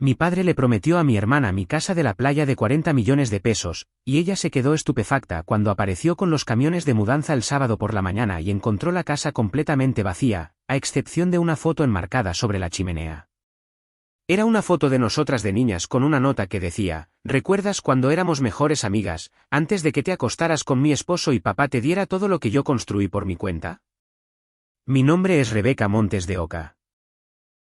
Mi padre le prometió a mi hermana mi casa de la playa de 40 millones de pesos, y ella se quedó estupefacta cuando apareció con los camiones de mudanza el sábado por la mañana y encontró la casa completamente vacía, a excepción de una foto enmarcada sobre la chimenea. Era una foto de nosotras de niñas con una nota que decía: ¿recuerdas cuando éramos mejores amigas, antes de que te acostaras con mi esposo y papá te diera todo lo que yo construí por mi cuenta? Mi nombre es Rebeca Montes de Oca.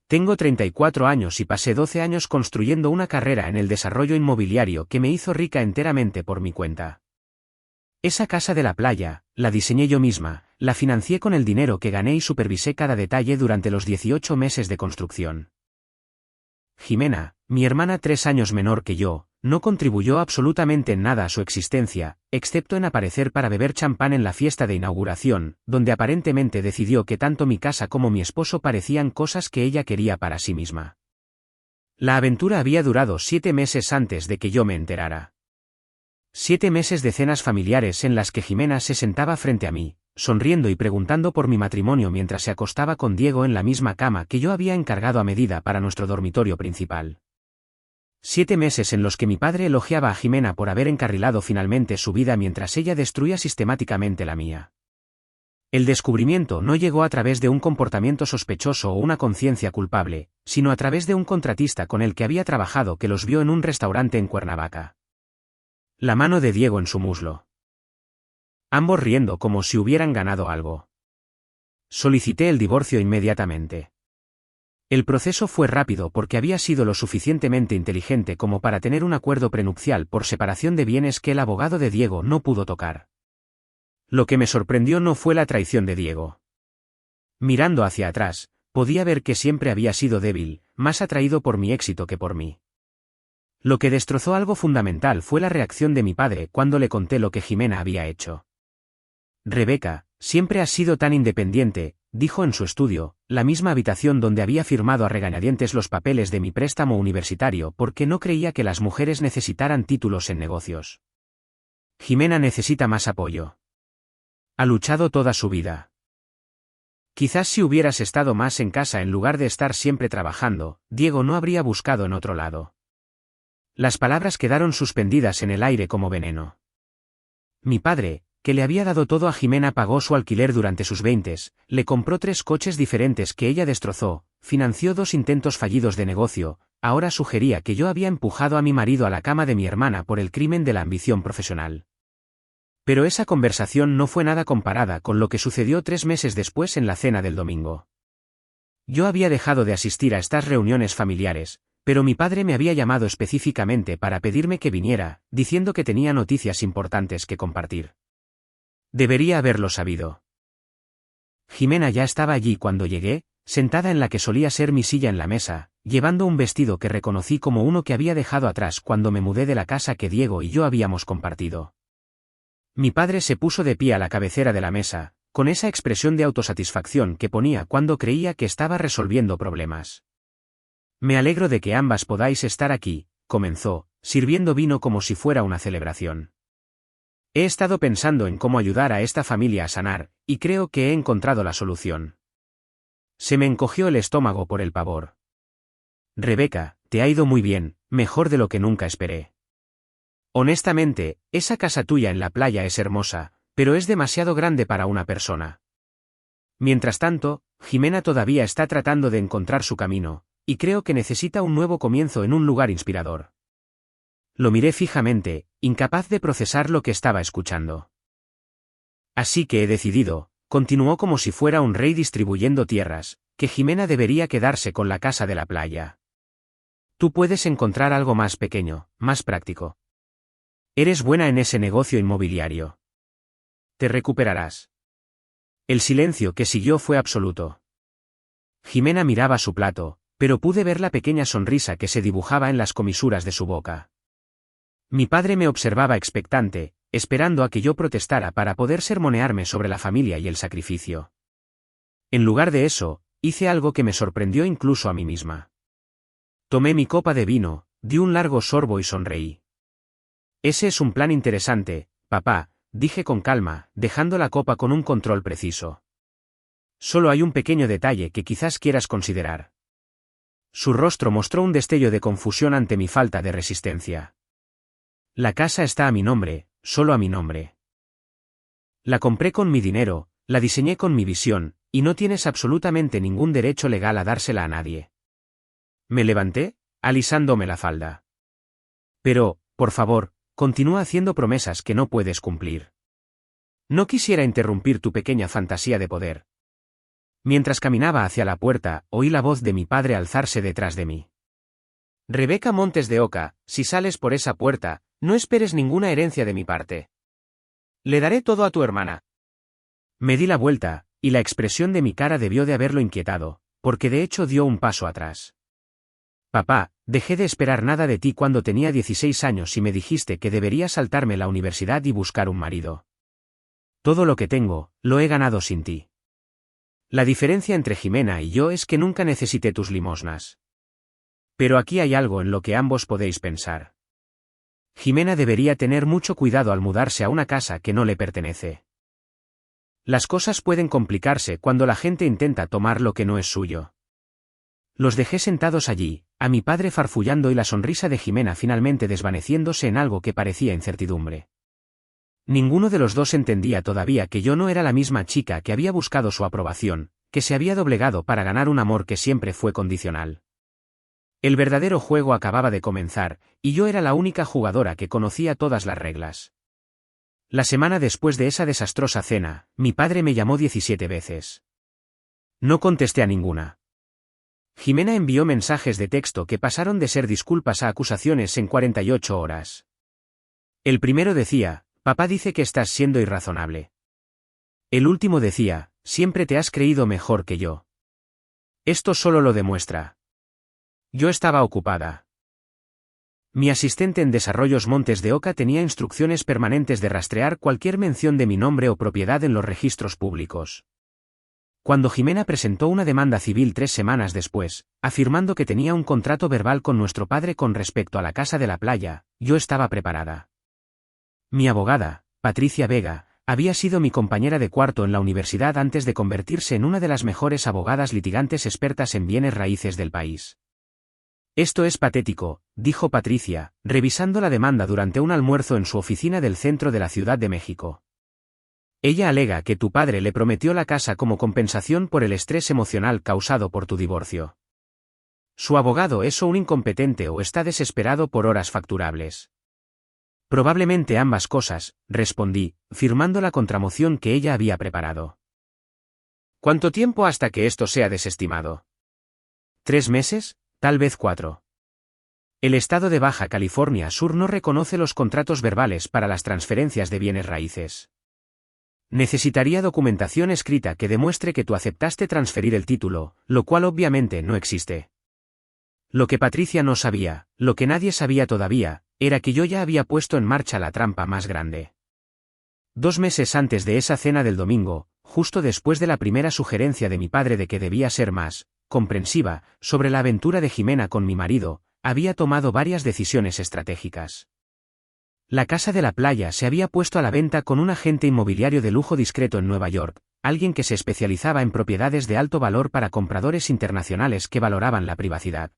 Tengo 34 años y pasé 12 años construyendo una carrera en el desarrollo inmobiliario que me hizo rica enteramente por mi cuenta. Esa casa de la playa, la diseñé yo misma, la financié con el dinero que gané y supervisé cada detalle durante los 18 meses de construcción. Jimena, mi hermana 3 años menor que yo, no contribuyó absolutamente en nada a su existencia, excepto en aparecer para beber champán en la fiesta de inauguración, donde aparentemente decidió que tanto mi casa como mi esposo parecían cosas que ella quería para sí misma. La aventura había durado 7 meses antes de que yo me enterara. 7 meses de cenas familiares en las que Jimena se sentaba frente a mí, sonriendo y preguntando por mi matrimonio mientras se acostaba con Diego en la misma cama que yo había encargado a medida para nuestro dormitorio principal. 7 meses en los que mi padre elogiaba a Jimena por haber encarrilado finalmente su vida mientras ella destruía sistemáticamente la mía. El descubrimiento no llegó a través de un comportamiento sospechoso o una conciencia culpable, sino a través de un contratista con el que había trabajado que los vio en un restaurante en Cuernavaca. La mano de Diego en su muslo. Ambos riendo como si hubieran ganado algo. Solicité el divorcio inmediatamente. El proceso fue rápido porque había sido lo suficientemente inteligente como para tener un acuerdo prenupcial por separación de bienes que el abogado de Diego no pudo tocar. Lo que me sorprendió no fue la traición de Diego. Mirando hacia atrás, podía ver que siempre había sido débil, más atraído por mi éxito que por mí. Lo que destrozó algo fundamental fue la reacción de mi padre cuando le conté lo que Jimena había hecho. Rebeca, siempre has sido tan independiente, dijo en su estudio, la misma habitación donde había firmado a regañadientes los papeles de mi préstamo universitario porque no creía que las mujeres necesitaran títulos en negocios. Jimena necesita más apoyo. Ha luchado toda su vida. Quizás si hubieras estado más en casa en lugar de estar siempre trabajando, Diego no habría buscado en otro lado. Las palabras quedaron suspendidas en el aire como veneno. Mi padre, que le había dado todo a Jimena, pagó su alquiler durante sus 20s, le compró 3 coches diferentes que ella destrozó, financió 2 intentos fallidos de negocio, ahora sugería que yo había empujado a mi marido a la cama de mi hermana por el crimen de la ambición profesional. Pero esa conversación no fue nada comparada con lo que sucedió 3 meses después en la cena del domingo. Yo había dejado de asistir a estas reuniones familiares, pero mi padre me había llamado específicamente para pedirme que viniera, diciendo que tenía noticias importantes que compartir. Debería haberlo sabido. Jimena ya estaba allí cuando llegué, sentada en la que solía ser mi silla en la mesa, llevando un vestido que reconocí como uno que había dejado atrás cuando me mudé de la casa que Diego y yo habíamos compartido. Mi padre se puso de pie a la cabecera de la mesa, con esa expresión de autosatisfacción que ponía cuando creía que estaba resolviendo problemas. Me alegro de que ambas podáis estar aquí, comenzó, sirviendo vino como si fuera una celebración. He estado pensando en cómo ayudar a esta familia a sanar, y creo que he encontrado la solución. Se me encogió el estómago por el pavor. Rebeca, te ha ido muy bien, mejor de lo que nunca esperé. Honestamente, esa casa tuya en la playa es hermosa, pero es demasiado grande para una persona. Mientras tanto, Jimena todavía está tratando de encontrar su camino, y creo que necesita un nuevo comienzo en un lugar inspirador. Lo miré fijamente, incapaz de procesar lo que estaba escuchando. Así que he decidido, continuó como si fuera un rey distribuyendo tierras, que Jimena debería quedarse con la casa de la playa. Tú puedes encontrar algo más pequeño, más práctico. Eres buena en ese negocio inmobiliario. Te recuperarás. El silencio que siguió fue absoluto. Jimena miraba su plato, pero pude ver la pequeña sonrisa que se dibujaba en las comisuras de su boca. Mi padre me observaba expectante, esperando a que yo protestara para poder sermonearme sobre la familia y el sacrificio. En lugar de eso, hice algo que me sorprendió incluso a mí misma. Tomé mi copa de vino, di un largo sorbo y sonreí. Ese es un plan interesante, papá, dije con calma, dejando la copa con un control preciso. Solo hay un pequeño detalle que quizás quieras considerar. Su rostro mostró un destello de confusión ante mi falta de resistencia. La casa está a mi nombre, solo a mi nombre. La compré con mi dinero, la diseñé con mi visión, y no tienes absolutamente ningún derecho legal a dársela a nadie. Me levanté, alisándome la falda. Pero, por favor, continúa haciendo promesas que no puedes cumplir. No quisiera interrumpir tu pequeña fantasía de poder. Mientras caminaba hacia la puerta, oí la voz de mi padre alzarse detrás de mí. Rebeca Montes de Oca, si sales por esa puerta, no esperes ninguna herencia de mi parte. Le daré todo a tu hermana. Me di la vuelta, y la expresión de mi cara debió de haberlo inquietado, porque de hecho dio un paso atrás. Papá, dejé de esperar nada de ti cuando tenía 16 años y me dijiste que debería saltarme la universidad y buscar un marido. Todo lo que tengo, lo he ganado sin ti. La diferencia entre Jimena y yo es que nunca necesité tus limosnas. Pero aquí hay algo en lo que ambos podéis pensar. Jimena debería tener mucho cuidado al mudarse a una casa que no le pertenece. Las cosas pueden complicarse cuando la gente intenta tomar lo que no es suyo. Los dejé sentados allí, a mi padre farfullando y la sonrisa de Jimena finalmente desvaneciéndose en algo que parecía incertidumbre. Ninguno de los dos entendía todavía que yo no era la misma chica que había buscado su aprobación, que se había doblegado para ganar un amor que siempre fue condicional. El verdadero juego acababa de comenzar, y yo era la única jugadora que conocía todas las reglas. La semana después de esa desastrosa cena, mi padre me llamó 17 veces. No contesté a ninguna. Jimena envió mensajes de texto que pasaron de ser disculpas a acusaciones en 48 horas. El primero decía: papá dice que estás siendo irrazonable. El último decía: siempre te has creído mejor que yo. Esto solo lo demuestra. Yo estaba ocupada. Mi asistente en Desarrollos Montes de Oca tenía instrucciones permanentes de rastrear cualquier mención de mi nombre o propiedad en los registros públicos. Cuando Jimena presentó una demanda civil 3 semanas después, afirmando que tenía un contrato verbal con nuestro padre con respecto a la casa de la playa, yo estaba preparada. Mi abogada, Patricia Vega, había sido mi compañera de cuarto en la universidad antes de convertirse en una de las mejores abogadas litigantes expertas en bienes raíces del país. Esto es patético, dijo Patricia, revisando la demanda durante un almuerzo en su oficina del centro de la Ciudad de México. Ella alega que tu padre le prometió la casa como compensación por el estrés emocional causado por tu divorcio. Su abogado es o un incompetente o está desesperado por horas facturables. Probablemente ambas cosas, respondí, firmando la contramoción que ella había preparado. ¿Cuánto tiempo hasta que esto sea desestimado? ¿3 meses? Tal vez 4. El estado de Baja California Sur no reconoce los contratos verbales para las transferencias de bienes raíces. Necesitaría documentación escrita que demuestre que tú aceptaste transferir el título, lo cual obviamente no existe. Lo que Patricia no sabía, lo que nadie sabía todavía, era que yo ya había puesto en marcha la trampa más grande. 2 meses antes de esa cena del domingo, justo después de la primera sugerencia de mi padre de que debía ser más comprensiva sobre la aventura de Jimena con mi marido, había tomado varias decisiones estratégicas. La casa de la playa se había puesto a la venta con un agente inmobiliario de lujo discreto en Nueva York, alguien que se especializaba en propiedades de alto valor para compradores internacionales que valoraban la privacidad.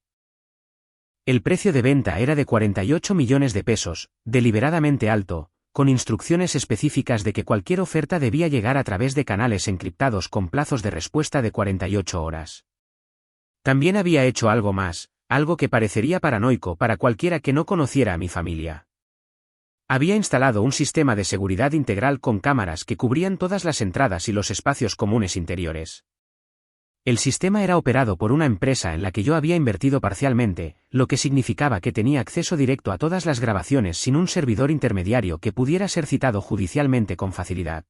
El precio de venta era de 48 millones de pesos, deliberadamente alto, con instrucciones específicas de que cualquier oferta debía llegar a través de canales encriptados con plazos de respuesta de 48 horas. También había hecho algo más, algo que parecería paranoico para cualquiera que no conociera a mi familia. Había instalado un sistema de seguridad integral con cámaras que cubrían todas las entradas y los espacios comunes interiores. El sistema era operado por una empresa en la que yo había invertido parcialmente, lo que significaba que tenía acceso directo a todas las grabaciones sin un servidor intermediario que pudiera ser citado judicialmente con facilidad.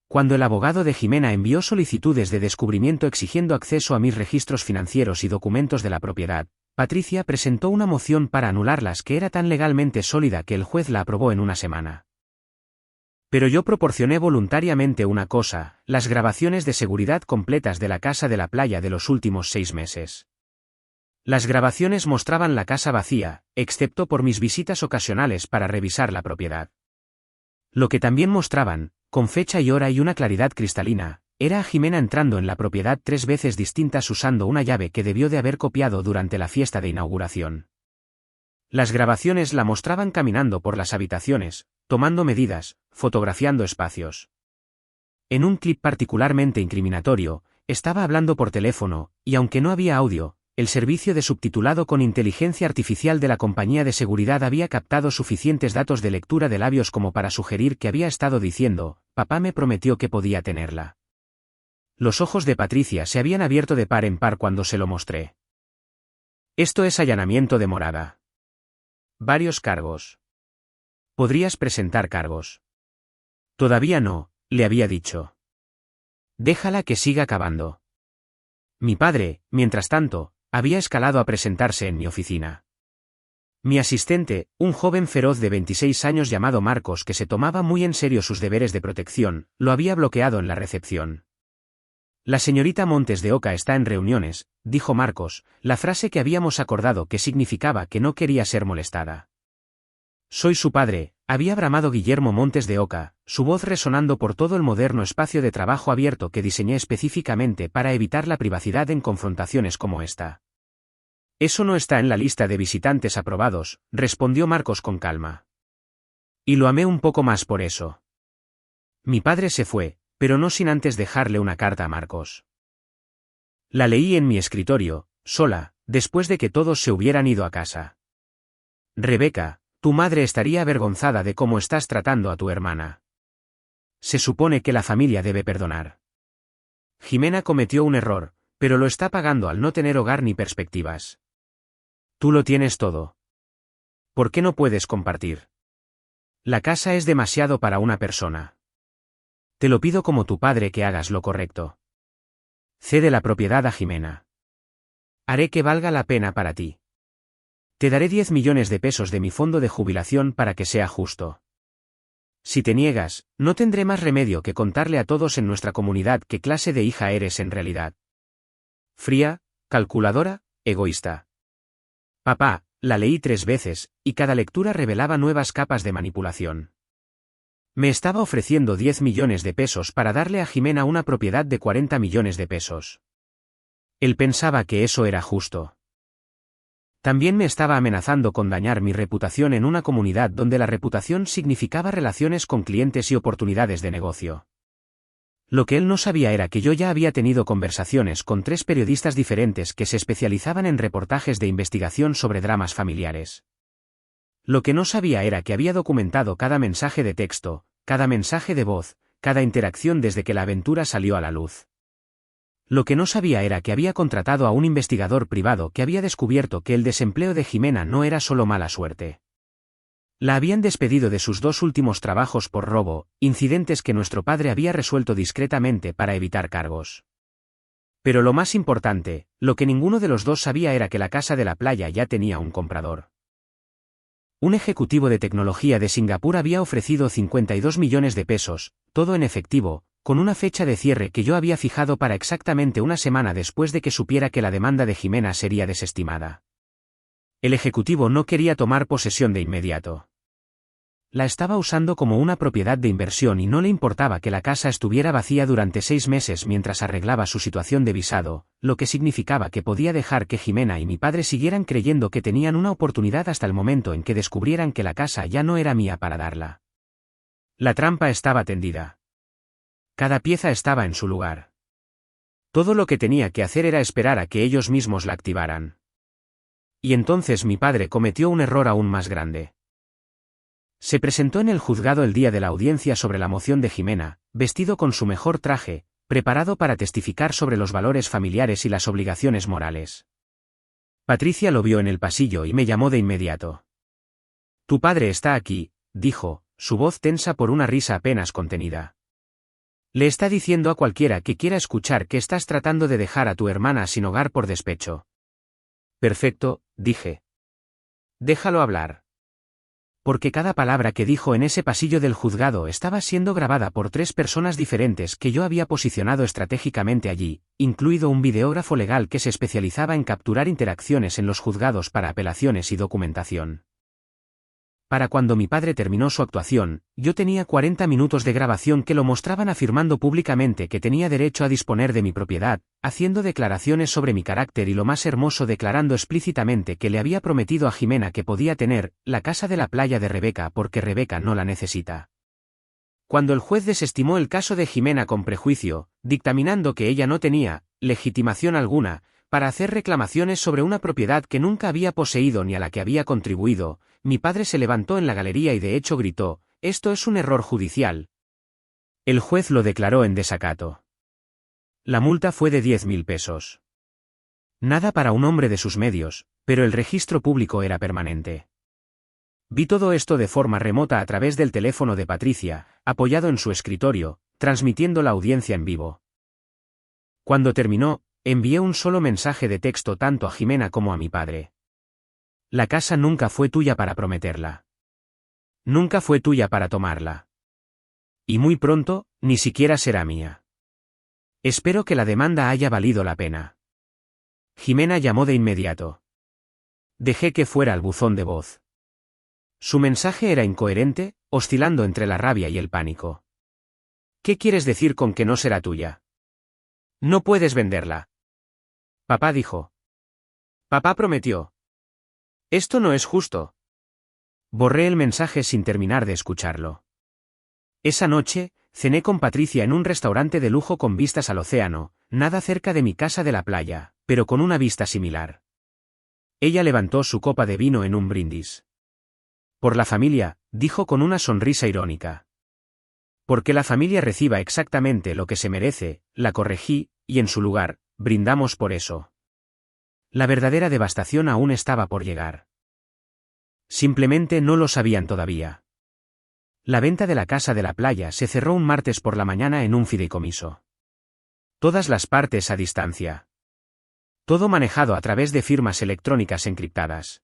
Cuando el abogado de Jimena envió solicitudes de descubrimiento exigiendo acceso a mis registros financieros y documentos de la propiedad, Patricia presentó una moción para anularlas que era tan legalmente sólida que el juez la aprobó en una semana. Pero yo proporcioné voluntariamente una cosa: las grabaciones de seguridad completas de la casa de la playa de los últimos 6 meses. Las grabaciones mostraban la casa vacía, excepto por mis visitas ocasionales para revisar la propiedad. Lo que también mostraban, con fecha y hora y una claridad cristalina, era a Jimena entrando en la propiedad 3 veces distintas usando una llave que debió de haber copiado durante la fiesta de inauguración. Las grabaciones la mostraban caminando por las habitaciones, tomando medidas, fotografiando espacios. En un clip particularmente incriminatorio, estaba hablando por teléfono, y aunque no había audio, el servicio de subtitulado con inteligencia artificial de la compañía de seguridad había captado suficientes datos de lectura de labios como para sugerir que había estado diciendo: «Papá me prometió que podía tenerla». Los ojos de Patricia se habían abierto de par en par cuando se lo mostré. Esto es allanamiento de morada. Varios cargos. ¿Podrías presentar cargos? Todavía no, le había dicho. Déjala que siga cavando. Mi padre, mientras tanto, había escalado a presentarse en mi oficina. Mi asistente, un joven feroz de 26 años llamado Marcos que se tomaba muy en serio sus deberes de protección, lo había bloqueado en la recepción. La señorita Montes de Oca está en reuniones, dijo Marcos, la frase que habíamos acordado que significaba que no quería ser molestada. Soy su padre, había bramado Guillermo Montes de Oca, su voz resonando por todo el moderno espacio de trabajo abierto que diseñé específicamente para evitar la privacidad en confrontaciones como esta. Eso no está en la lista de visitantes aprobados, respondió Marcos con calma. Y lo amé un poco más por eso. Mi padre se fue, pero no sin antes dejarle una carta a Marcos. La leí en mi escritorio, sola, después de que todos se hubieran ido a casa. Rebeca, tu madre estaría avergonzada de cómo estás tratando a tu hermana. Se supone que la familia debe perdonar. Jimena cometió un error, pero lo está pagando al no tener hogar ni perspectivas. Tú lo tienes todo. ¿Por qué no puedes compartir? La casa es demasiado para una persona. Te lo pido como tu padre que hagas lo correcto. Cede la propiedad a Jimena. Haré que valga la pena para ti. Te daré 10 millones de pesos de mi fondo de jubilación para que sea justo. Si te niegas, no tendré más remedio que contarle a todos en nuestra comunidad qué clase de hija eres en realidad. Fría, calculadora, egoísta. Papá, la leí 3 veces, y cada lectura revelaba nuevas capas de manipulación. Me estaba ofreciendo 10 millones de pesos para darle a Jimena una propiedad de 40 millones de pesos. Él pensaba que eso era justo. También me estaba amenazando con dañar mi reputación en una comunidad donde la reputación significaba relaciones con clientes y oportunidades de negocio. Lo que él no sabía era que yo ya había tenido conversaciones con 3 periodistas diferentes que se especializaban en reportajes de investigación sobre dramas familiares. Lo que no sabía era que había documentado cada mensaje de texto, cada mensaje de voz, cada interacción desde que la aventura salió a la luz. Lo que no sabía era que había contratado a un investigador privado que había descubierto que el desempleo de Jimena no era solo mala suerte. La habían despedido de sus 2 últimos trabajos por robo, incidentes que nuestro padre había resuelto discretamente para evitar cargos. Pero lo más importante, lo que ninguno de los dos sabía era que la casa de la playa ya tenía un comprador. Un ejecutivo de tecnología de Singapur había ofrecido 52 millones de pesos, todo en efectivo, con una fecha de cierre que yo había fijado para exactamente una semana después de que supiera que la demanda de Jimena sería desestimada. El ejecutivo no quería tomar posesión de inmediato. La estaba usando como una propiedad de inversión y no le importaba que la casa estuviera vacía durante 6 meses mientras arreglaba su situación de visado, lo que significaba que podía dejar que Jimena y mi padre siguieran creyendo que tenían una oportunidad hasta el momento en que descubrieran que la casa ya no era mía para darla. La trampa estaba tendida. Cada pieza estaba en su lugar. Todo lo que tenía que hacer era esperar a que ellos mismos la activaran. Y entonces mi padre cometió un error aún más grande. Se presentó en el juzgado el día de la audiencia sobre la moción de Jimena, vestido con su mejor traje, preparado para testificar sobre los valores familiares y las obligaciones morales. Patricia lo vio en el pasillo y me llamó de inmediato. Tu padre está aquí, dijo, su voz tensa por una risa apenas contenida. Le está diciendo a cualquiera que quiera escuchar que estás tratando de dejar a tu hermana sin hogar por despecho. Perfecto, dije. Déjalo hablar. Porque cada palabra que dijo en ese pasillo del juzgado estaba siendo grabada por 3 personas diferentes que yo había posicionado estratégicamente allí, incluido un videógrafo legal que se especializaba en capturar interacciones en los juzgados para apelaciones y documentación. Para cuando mi padre terminó su actuación, yo tenía 40 minutos de grabación que lo mostraban afirmando públicamente que tenía derecho a disponer de mi propiedad, haciendo declaraciones sobre mi carácter y lo más hermoso declarando explícitamente que le había prometido a Jimena que podía tener la casa de la playa de Rebeca porque Rebeca no la necesita. Cuando el juez desestimó el caso de Jimena con prejuicio, dictaminando que ella no tenía legitimación alguna para hacer reclamaciones sobre una propiedad que nunca había poseído ni a la que había contribuido, mi padre se levantó en la galería y de hecho gritó: «Esto es un error judicial». El juez lo declaró en desacato. La multa fue de 10.000 pesos. Nada para un hombre de sus medios, pero el registro público era permanente. Vi todo esto de forma remota a través del teléfono de Patricia, apoyado en su escritorio, transmitiendo la audiencia en vivo. Cuando terminó, envié un solo mensaje de texto tanto a Jimena como a mi padre. La casa nunca fue tuya para prometerla. Nunca fue tuya para tomarla. Y muy pronto, ni siquiera será mía. Espero que la demanda haya valido la pena. Jimena llamó de inmediato. Dejé que fuera al buzón de voz. Su mensaje era incoherente, oscilando entre la rabia y el pánico. ¿Qué quieres decir con que no será tuya? No puedes venderla. Papá dijo. Papá prometió. Esto no es justo. Borré el mensaje sin terminar de escucharlo. Esa noche, cené con Patricia en un restaurante de lujo con vistas al océano, nada cerca de mi casa de la playa, pero con una vista similar. Ella levantó su copa de vino en un brindis. Por la familia, dijo con una sonrisa irónica. Porque la familia reciba exactamente lo que se merece, la corregí, y en su lugar, brindamos por eso. La verdadera devastación aún estaba por llegar. Simplemente no lo sabían todavía. La venta de la casa de la playa se cerró un martes por la mañana en un fideicomiso. Todas las partes a distancia. Todo manejado a través de firmas electrónicas encriptadas.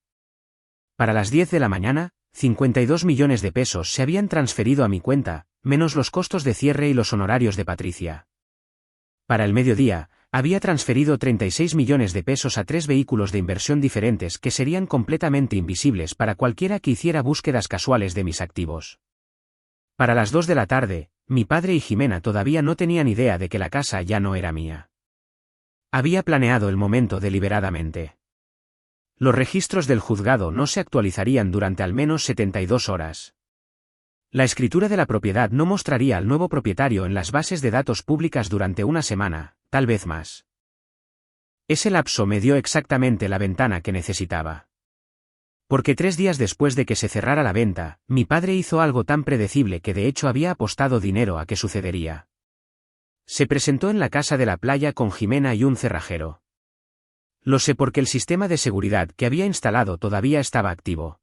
Para las 10 de la mañana, 52 millones de pesos se habían transferido a mi cuenta, menos los costos de cierre y los honorarios de Patricia. Para el mediodía, había transferido 36 millones de pesos a 3 vehículos de inversión diferentes que serían completamente invisibles para cualquiera que hiciera búsquedas casuales de mis activos. Para las 2 de la tarde, mi padre y Jimena todavía no tenían idea de que la casa ya no era mía. Había planeado el momento deliberadamente. Los registros del juzgado no se actualizarían durante al menos 72 horas. La escritura de la propiedad no mostraría al nuevo propietario en las bases de datos públicas durante una semana, tal vez más. Ese lapso me dio exactamente la ventana que necesitaba. Porque 3 días después de que se cerrara la venta, mi padre hizo algo tan predecible que de hecho había apostado dinero a que sucedería. Se presentó en la casa de la playa con Jimena y un cerrajero. Lo sé porque el sistema de seguridad que había instalado todavía estaba activo.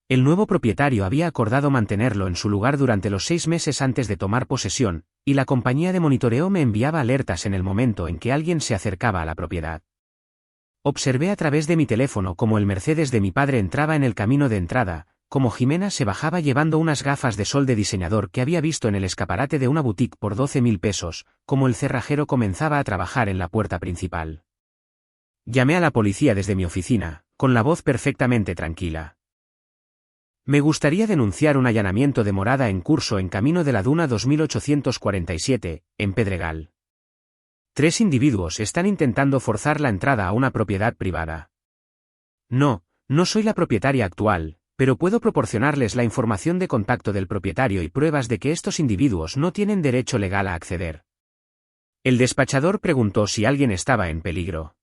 El nuevo propietario había acordado mantenerlo en su lugar durante los 6 meses antes de tomar posesión, y la compañía de monitoreo me enviaba alertas en el momento en que alguien se acercaba a la propiedad. Observé a través de mi teléfono cómo el Mercedes de mi padre entraba en el camino de entrada, cómo Jimena se bajaba llevando unas gafas de sol de diseñador que había visto en el escaparate de una boutique por 12.000 pesos, cómo el cerrajero comenzaba a trabajar en la puerta principal. Llamé a la policía desde mi oficina, con la voz perfectamente tranquila. Me gustaría denunciar un allanamiento de morada en curso en Camino de la Duna 2847, en Pedregal. 3 individuos están intentando forzar la entrada a una propiedad privada. No soy la propietaria actual, pero puedo proporcionarles la información de contacto del propietario y pruebas de que estos individuos no tienen derecho legal a acceder. El despachador preguntó si alguien estaba en peligro.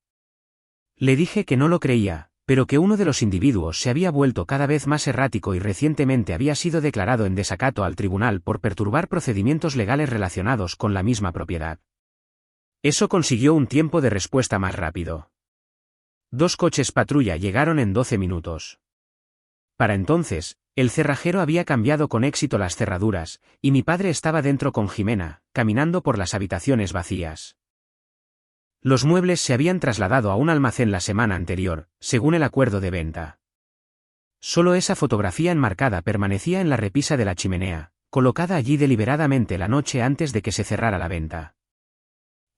Le dije que no lo creía, pero que uno de los individuos se había vuelto cada vez más errático y recientemente había sido declarado en desacato al tribunal por perturbar procedimientos legales relacionados con la misma propiedad. Eso consiguió un tiempo de respuesta más rápido. 2 coches patrulla llegaron en 12 minutos. Para entonces, el cerrajero había cambiado con éxito las cerraduras, y mi padre estaba dentro con Jimena, caminando por las habitaciones vacías. Los muebles se habían trasladado a un almacén la semana anterior, según el acuerdo de venta. Solo esa fotografía enmarcada permanecía en la repisa de la chimenea, colocada allí deliberadamente la noche antes de que se cerrara la venta.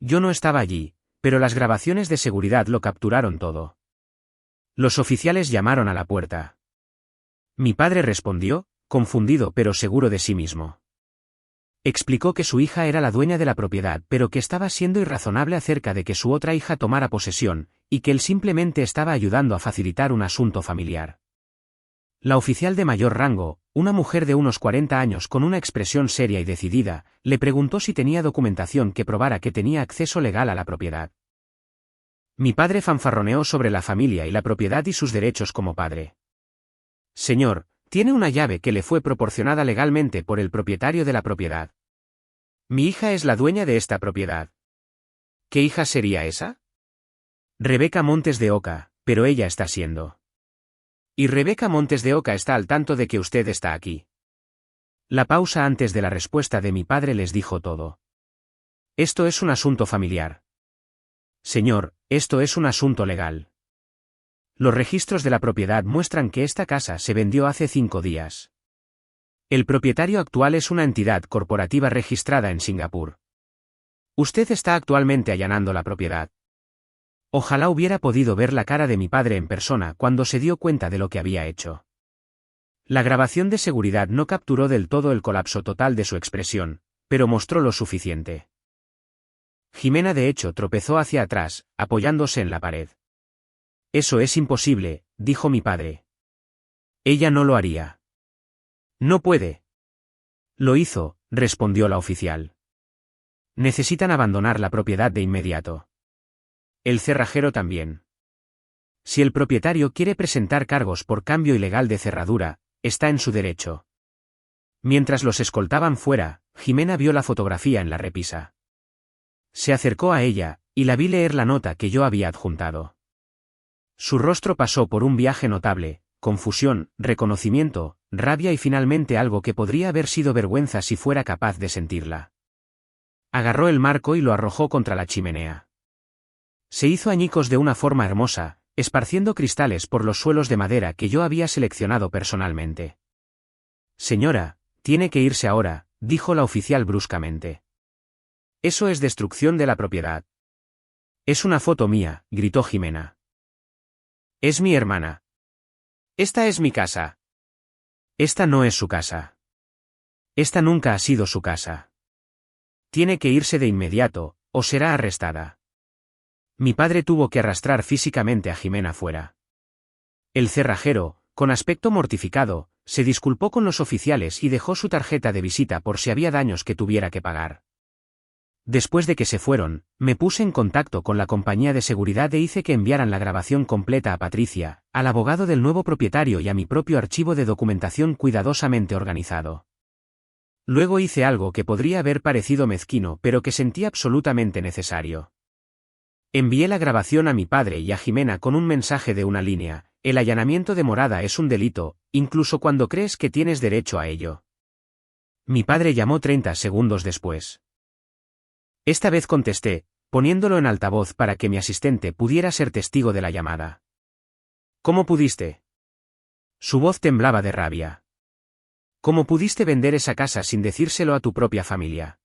Yo no estaba allí, pero las grabaciones de seguridad lo capturaron todo. Los oficiales llamaron a la puerta. Mi padre respondió, confundido pero seguro de sí mismo. Explicó que su hija era la dueña de la propiedad pero que estaba siendo irrazonable acerca de que su otra hija tomara posesión, y que él simplemente estaba ayudando a facilitar un asunto familiar. La oficial de mayor rango, una mujer de unos 40 años con una expresión seria y decidida, le preguntó si tenía documentación que probara que tenía acceso legal a la propiedad. Mi padre fanfarroneó sobre la familia y la propiedad y sus derechos como padre. Señor, tiene una llave que le fue proporcionada legalmente por el propietario de la propiedad. Mi hija es la dueña de esta propiedad. ¿Qué hija sería esa? Rebeca Montes de Oca, pero ella está siendo. Y Rebeca Montes de Oca está al tanto de que usted está aquí. La pausa antes de la respuesta de mi padre les dijo todo. Esto es un asunto familiar. Señor, esto es un asunto legal. Los registros de la propiedad muestran que esta casa se vendió hace 5 días. El propietario actual es una entidad corporativa registrada en Singapur. Usted está actualmente allanando la propiedad. Ojalá hubiera podido ver la cara de mi padre en persona cuando se dio cuenta de lo que había hecho. La grabación de seguridad no capturó del todo el colapso total de su expresión, pero mostró lo suficiente. Jimena de hecho tropezó hacia atrás, apoyándose en la pared. Eso es imposible, dijo mi padre. Ella no lo haría. No puede. Lo hizo, respondió la oficial. Necesitan abandonar la propiedad de inmediato. El cerrajero también. Si el propietario quiere presentar cargos por cambio ilegal de cerradura, está en su derecho. Mientras los escoltaban fuera, Jimena vio la fotografía en la repisa. Se acercó a ella, y la vi leer la nota que yo había adjuntado. Su rostro pasó por un viaje notable, confusión, reconocimiento, rabia y finalmente algo que podría haber sido vergüenza si fuera capaz de sentirla. Agarró el marco y lo arrojó contra la chimenea. Se hizo añicos de una forma hermosa, esparciendo cristales por los suelos de madera que yo había seleccionado personalmente. Señora, tiene que irse ahora, dijo la oficial bruscamente. Eso es destrucción de la propiedad. Es una foto mía, gritó Jimena. Es mi hermana. Esta es mi casa. Esta no es su casa. Esta nunca ha sido su casa. Tiene que irse de inmediato, o será arrestada. Mi padre tuvo que arrastrar físicamente a Jimena fuera. El cerrajero, con aspecto mortificado, se disculpó con los oficiales y dejó su tarjeta de visita por si había daños que tuviera que pagar. Después de que se fueron, me puse en contacto con la compañía de seguridad e hice que enviaran la grabación completa a Patricia, al abogado del nuevo propietario y a mi propio archivo de documentación cuidadosamente organizado. Luego hice algo que podría haber parecido mezquino pero que sentí absolutamente necesario. Envié la grabación a mi padre y a Jimena con un mensaje de una línea: el allanamiento de morada es un delito, incluso cuando crees que tienes derecho a ello. Mi padre llamó 30 segundos después. Esta vez contesté, poniéndolo en altavoz para que mi asistente pudiera ser testigo de la llamada. ¿Cómo pudiste? Su voz temblaba de rabia. ¿Cómo pudiste vender esa casa sin decírselo a tu propia familia?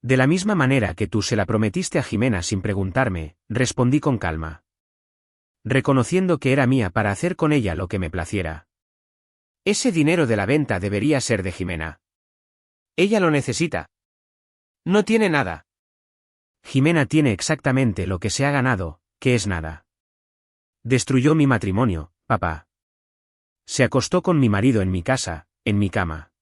De la misma manera que tú se la prometiste a Jimena sin preguntarme, respondí con calma. Reconociendo que era mía para hacer con ella lo que me placiera. Ese dinero de la venta debería ser de Jimena. Ella lo necesita. No tiene nada. Jimena tiene exactamente lo que se ha ganado, que es nada. Destruyó mi matrimonio, papá. Se acostó con mi marido en mi casa, en mi cama.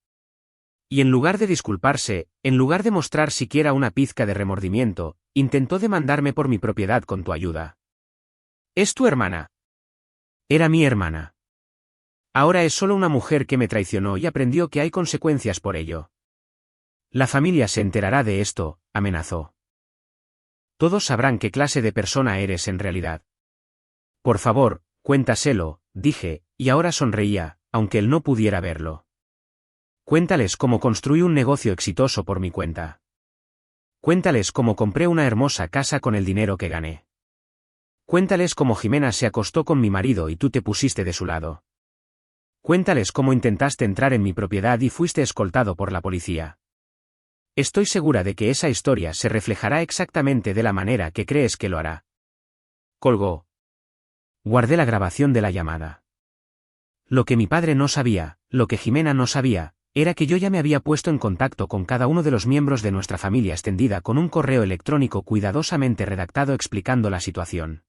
Y en lugar de disculparse, en lugar de mostrar siquiera una pizca de remordimiento, intentó demandarme por mi propiedad con tu ayuda. ¿Es tu hermana? Era mi hermana. Ahora es solo una mujer que me traicionó y aprendió que hay consecuencias por ello. La familia se enterará de esto, amenazó. Todos sabrán qué clase de persona eres en realidad. Por favor, cuéntaselo, dije, y ahora sonreía, aunque él no pudiera verlo. Cuéntales cómo construí un negocio exitoso por mi cuenta. Cuéntales cómo compré una hermosa casa con el dinero que gané. Cuéntales cómo Jimena se acostó con mi marido y tú te pusiste de su lado. Cuéntales cómo intentaste entrar en mi propiedad y fuiste escoltado por la policía. Estoy segura de que esa historia se reflejará exactamente de la manera que crees que lo hará. Colgó. Guardé la grabación de la llamada. Lo que mi padre no sabía, lo que Jimena no sabía, era que yo ya me había puesto en contacto con cada uno de los miembros de nuestra familia extendida con un correo electrónico cuidadosamente redactado explicando la situación.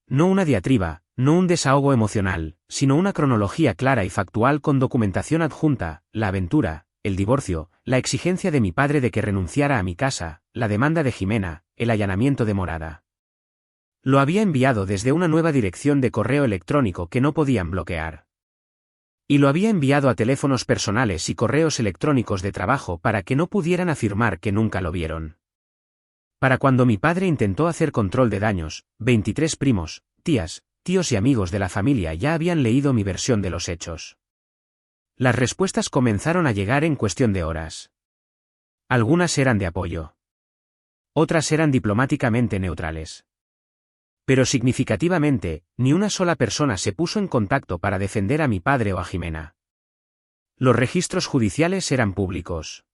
No una diatriba, no un desahogo emocional, sino una cronología clara y factual con documentación adjunta, la aventura, el divorcio, la exigencia de mi padre de que renunciara a mi casa, la demanda de Jimena, el allanamiento de morada. Lo había enviado desde una nueva dirección de correo electrónico que no podían bloquear. Y lo había enviado a teléfonos personales y correos electrónicos de trabajo para que no pudieran afirmar que nunca lo vieron. Para cuando mi padre intentó hacer control de daños, 23 primos, tías, tíos y amigos de la familia ya habían leído mi versión de los hechos. Las respuestas comenzaron a llegar en cuestión de horas. Algunas eran de apoyo. Otras eran diplomáticamente neutrales. Pero significativamente, ni una sola persona se puso en contacto para defender a mi padre o a Jimena. Los registros judiciales eran públicos.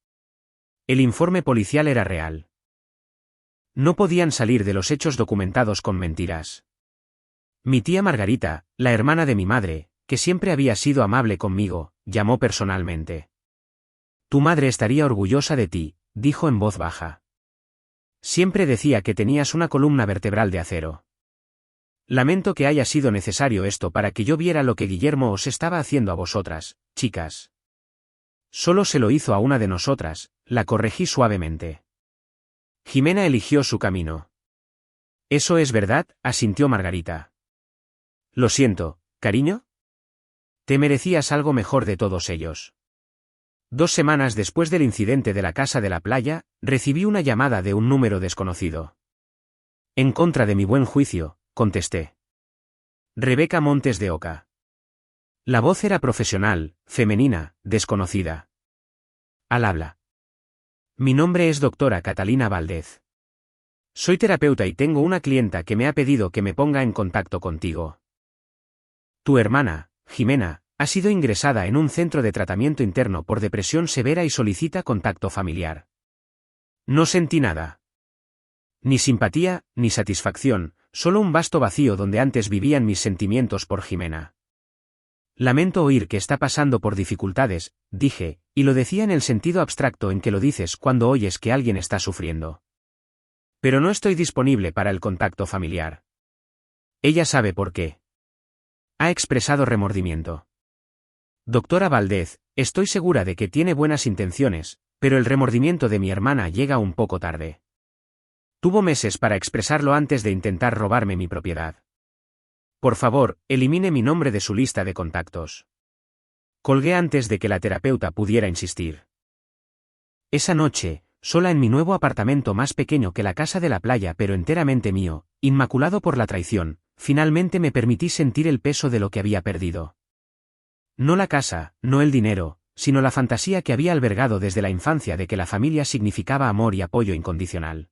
El informe policial era real. No podían salir de los hechos documentados con mentiras. Mi tía Margarita, la hermana de mi madre, que siempre había sido amable conmigo, llamó personalmente. Tu madre estaría orgullosa de ti, dijo en voz baja. Siempre decía que tenías una columna vertebral de acero. Lamento que haya sido necesario esto para que yo viera lo que Guillermo os estaba haciendo a vosotras, chicas. Solo se lo hizo a una de nosotras, la corregí suavemente. Jimena eligió su camino. Eso es verdad, asintió Margarita. Lo siento, cariño. Te merecías algo mejor de todos ellos. 2 semanas después del incidente de la casa de la playa, recibí una llamada de un número desconocido. En contra de mi buen juicio, contesté. Rebeca Montes de Oca. La voz era profesional, femenina, desconocida. Al habla. Mi nombre es doctora Catalina Valdez. Soy terapeuta y tengo una clienta que me ha pedido que me ponga en contacto contigo. Tu hermana, Jimena, ha sido ingresada en un centro de tratamiento interno por depresión severa y solicita contacto familiar. No sentí nada. Ni simpatía, ni satisfacción, solo un vasto vacío donde antes vivían mis sentimientos por Jimena. Lamento oír que está pasando por dificultades, dije, y lo decía en el sentido abstracto en que lo dices cuando oyes que alguien está sufriendo. Pero no estoy disponible para el contacto familiar. Ella sabe por qué. Ha expresado remordimiento. Doctora Valdez, estoy segura de que tiene buenas intenciones, pero el remordimiento de mi hermana llega un poco tarde. Tuvo meses para expresarlo antes de intentar robarme mi propiedad. Por favor, elimine mi nombre de su lista de contactos. Colgué antes de que la terapeuta pudiera insistir. Esa noche, sola en mi nuevo apartamento más pequeño que la casa de la playa pero enteramente mío, inmaculado por la traición, finalmente me permití sentir el peso de lo que había perdido. No la casa, no el dinero, sino la fantasía que había albergado desde la infancia de que la familia significaba amor y apoyo incondicional.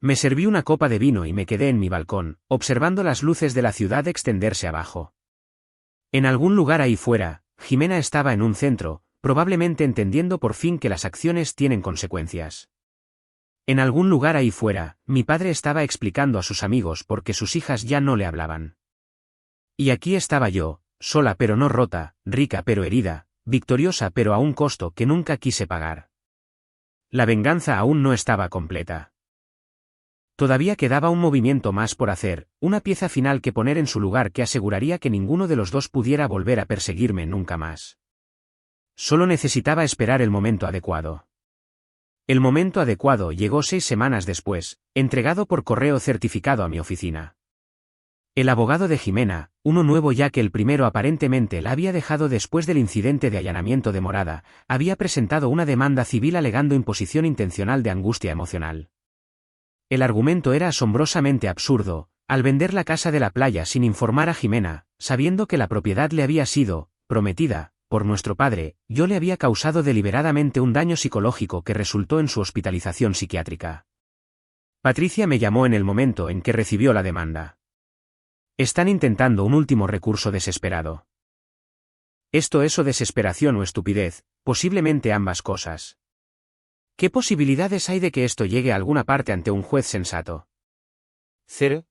Me serví una copa de vino y me quedé en mi balcón, observando las luces de la ciudad extenderse abajo. En algún lugar ahí fuera, Jimena estaba en un centro, probablemente entendiendo por fin que las acciones tienen consecuencias. En algún lugar ahí fuera, mi padre estaba explicando a sus amigos por qué sus hijas ya no le hablaban. Y aquí estaba yo, sola pero no rota, rica pero herida, victoriosa pero a un costo que nunca quise pagar. La venganza aún no estaba completa. Todavía quedaba un movimiento más por hacer, una pieza final que poner en su lugar que aseguraría que ninguno de los dos pudiera volver a perseguirme nunca más. Solo necesitaba esperar el momento adecuado. El momento adecuado llegó 6 semanas después, entregado por correo certificado a mi oficina. El abogado de Jimena, uno nuevo ya que el primero aparentemente la había dejado después del incidente de allanamiento de morada, había presentado una demanda civil alegando imposición intencional de angustia emocional. El argumento era asombrosamente absurdo, al vender la casa de la playa sin informar a Jimena, sabiendo que la propiedad le había sido, prometida, por nuestro padre, yo le había causado deliberadamente un daño psicológico que resultó en su hospitalización psiquiátrica. Patricia me llamó en el momento en que recibió la demanda. Están intentando un último recurso desesperado. Esto es o desesperación o estupidez, posiblemente ambas cosas. ¿Qué posibilidades hay de que esto llegue a alguna parte ante un juez sensato? 0.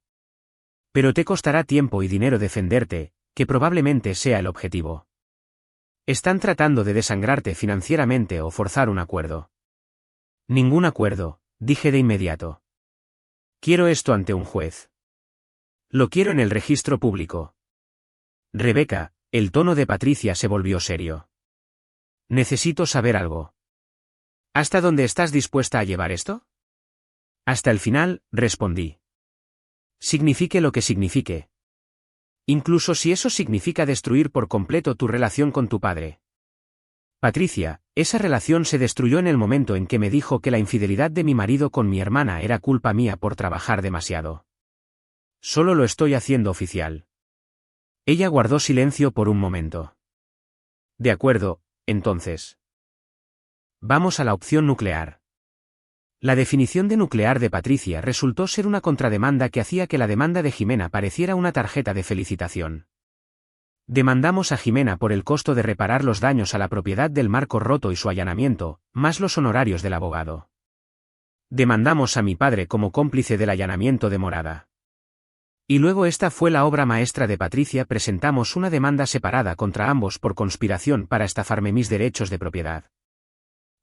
Pero te costará tiempo y dinero defenderte, que probablemente sea el objetivo. Están tratando de desangrarte financieramente o forzar un acuerdo. Ningún acuerdo, dije de inmediato. Quiero esto ante un juez. Lo quiero en el registro público. Rebeca, el tono de Patricia se volvió serio. Necesito saber algo. ¿Hasta dónde estás dispuesta a llevar esto? Hasta el final, respondí. Signifique lo que signifique. Incluso si eso significa destruir por completo tu relación con tu padre. Patricia, esa relación se destruyó en el momento en que me dijo que la infidelidad de mi marido con mi hermana era culpa mía por trabajar demasiado. Solo lo estoy haciendo oficial. Ella guardó silencio por un momento. De acuerdo, entonces. Vamos a la opción nuclear. La definición de nuclear de Patricia resultó ser una contrademanda que hacía que la demanda de Jimena pareciera una tarjeta de felicitación. Demandamos a Jimena por el costo de reparar los daños a la propiedad del marco roto y su allanamiento, más los honorarios del abogado. Demandamos a mi padre como cómplice del allanamiento de morada. Y luego esta fue la obra maestra de Patricia, presentamos una demanda separada contra ambos por conspiración para estafarme mis derechos de propiedad.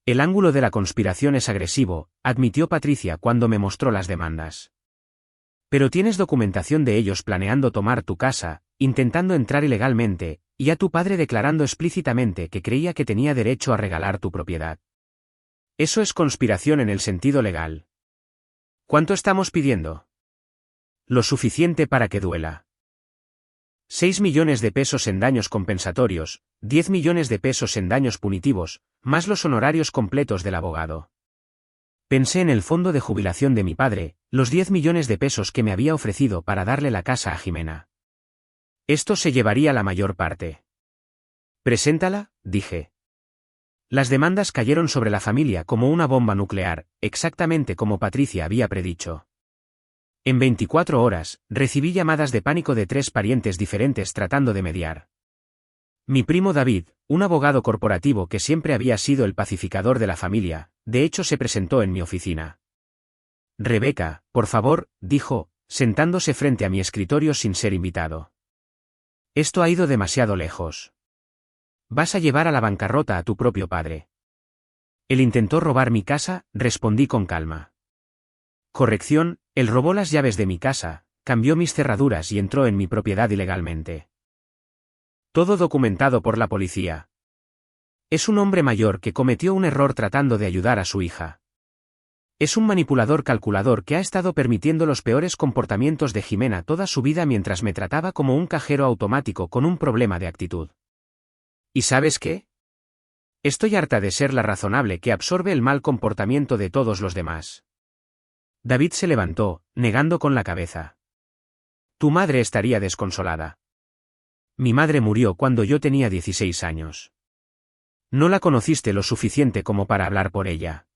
El ángulo de la conspiración es agresivo, admitió Patricia cuando me mostró las demandas. Pero tienes documentación de ellos planeando tomar tu casa, intentando entrar ilegalmente, y a tu padre declarando explícitamente que creía que tenía derecho a regalar tu propiedad. Eso es conspiración en el sentido legal. ¿Cuánto estamos pidiendo? Lo suficiente para que duela. 6 millones de pesos en daños compensatorios, 10 millones de pesos en daños punitivos, más los honorarios completos del abogado. Pensé en el fondo de jubilación de mi padre, los 10 millones de pesos que me había ofrecido para darle la casa a Jimena. Esto se llevaría la mayor parte. Preséntala, dije. Las demandas cayeron sobre la familia como una bomba nuclear, exactamente como Patricia había predicho. En 24 horas, recibí llamadas de pánico de 3 parientes diferentes tratando de mediar. Mi primo David, un abogado corporativo que siempre había sido el pacificador de la familia, de hecho se presentó en mi oficina. Rebeca, por favor, dijo, sentándose frente a mi escritorio sin ser invitado. Esto ha ido demasiado lejos. Vas a llevar a la bancarrota a tu propio padre. Él intentó robar mi casa, respondí con calma. Corrección, él robó las llaves de mi casa, cambió mis cerraduras y entró en mi propiedad ilegalmente. Todo documentado por la policía. Es un hombre mayor que cometió un error tratando de ayudar a su hija. Es un manipulador calculador que ha estado permitiendo los peores comportamientos de Jimena toda su vida mientras me trataba como un cajero automático con un problema de actitud. ¿Y sabes qué? Estoy harta de ser la razonable que absorbe el mal comportamiento de todos los demás. David se levantó, negando con la cabeza. Tu madre estaría desconsolada. Mi madre murió cuando yo tenía 16 años. No la conociste lo suficiente como para hablar por ella.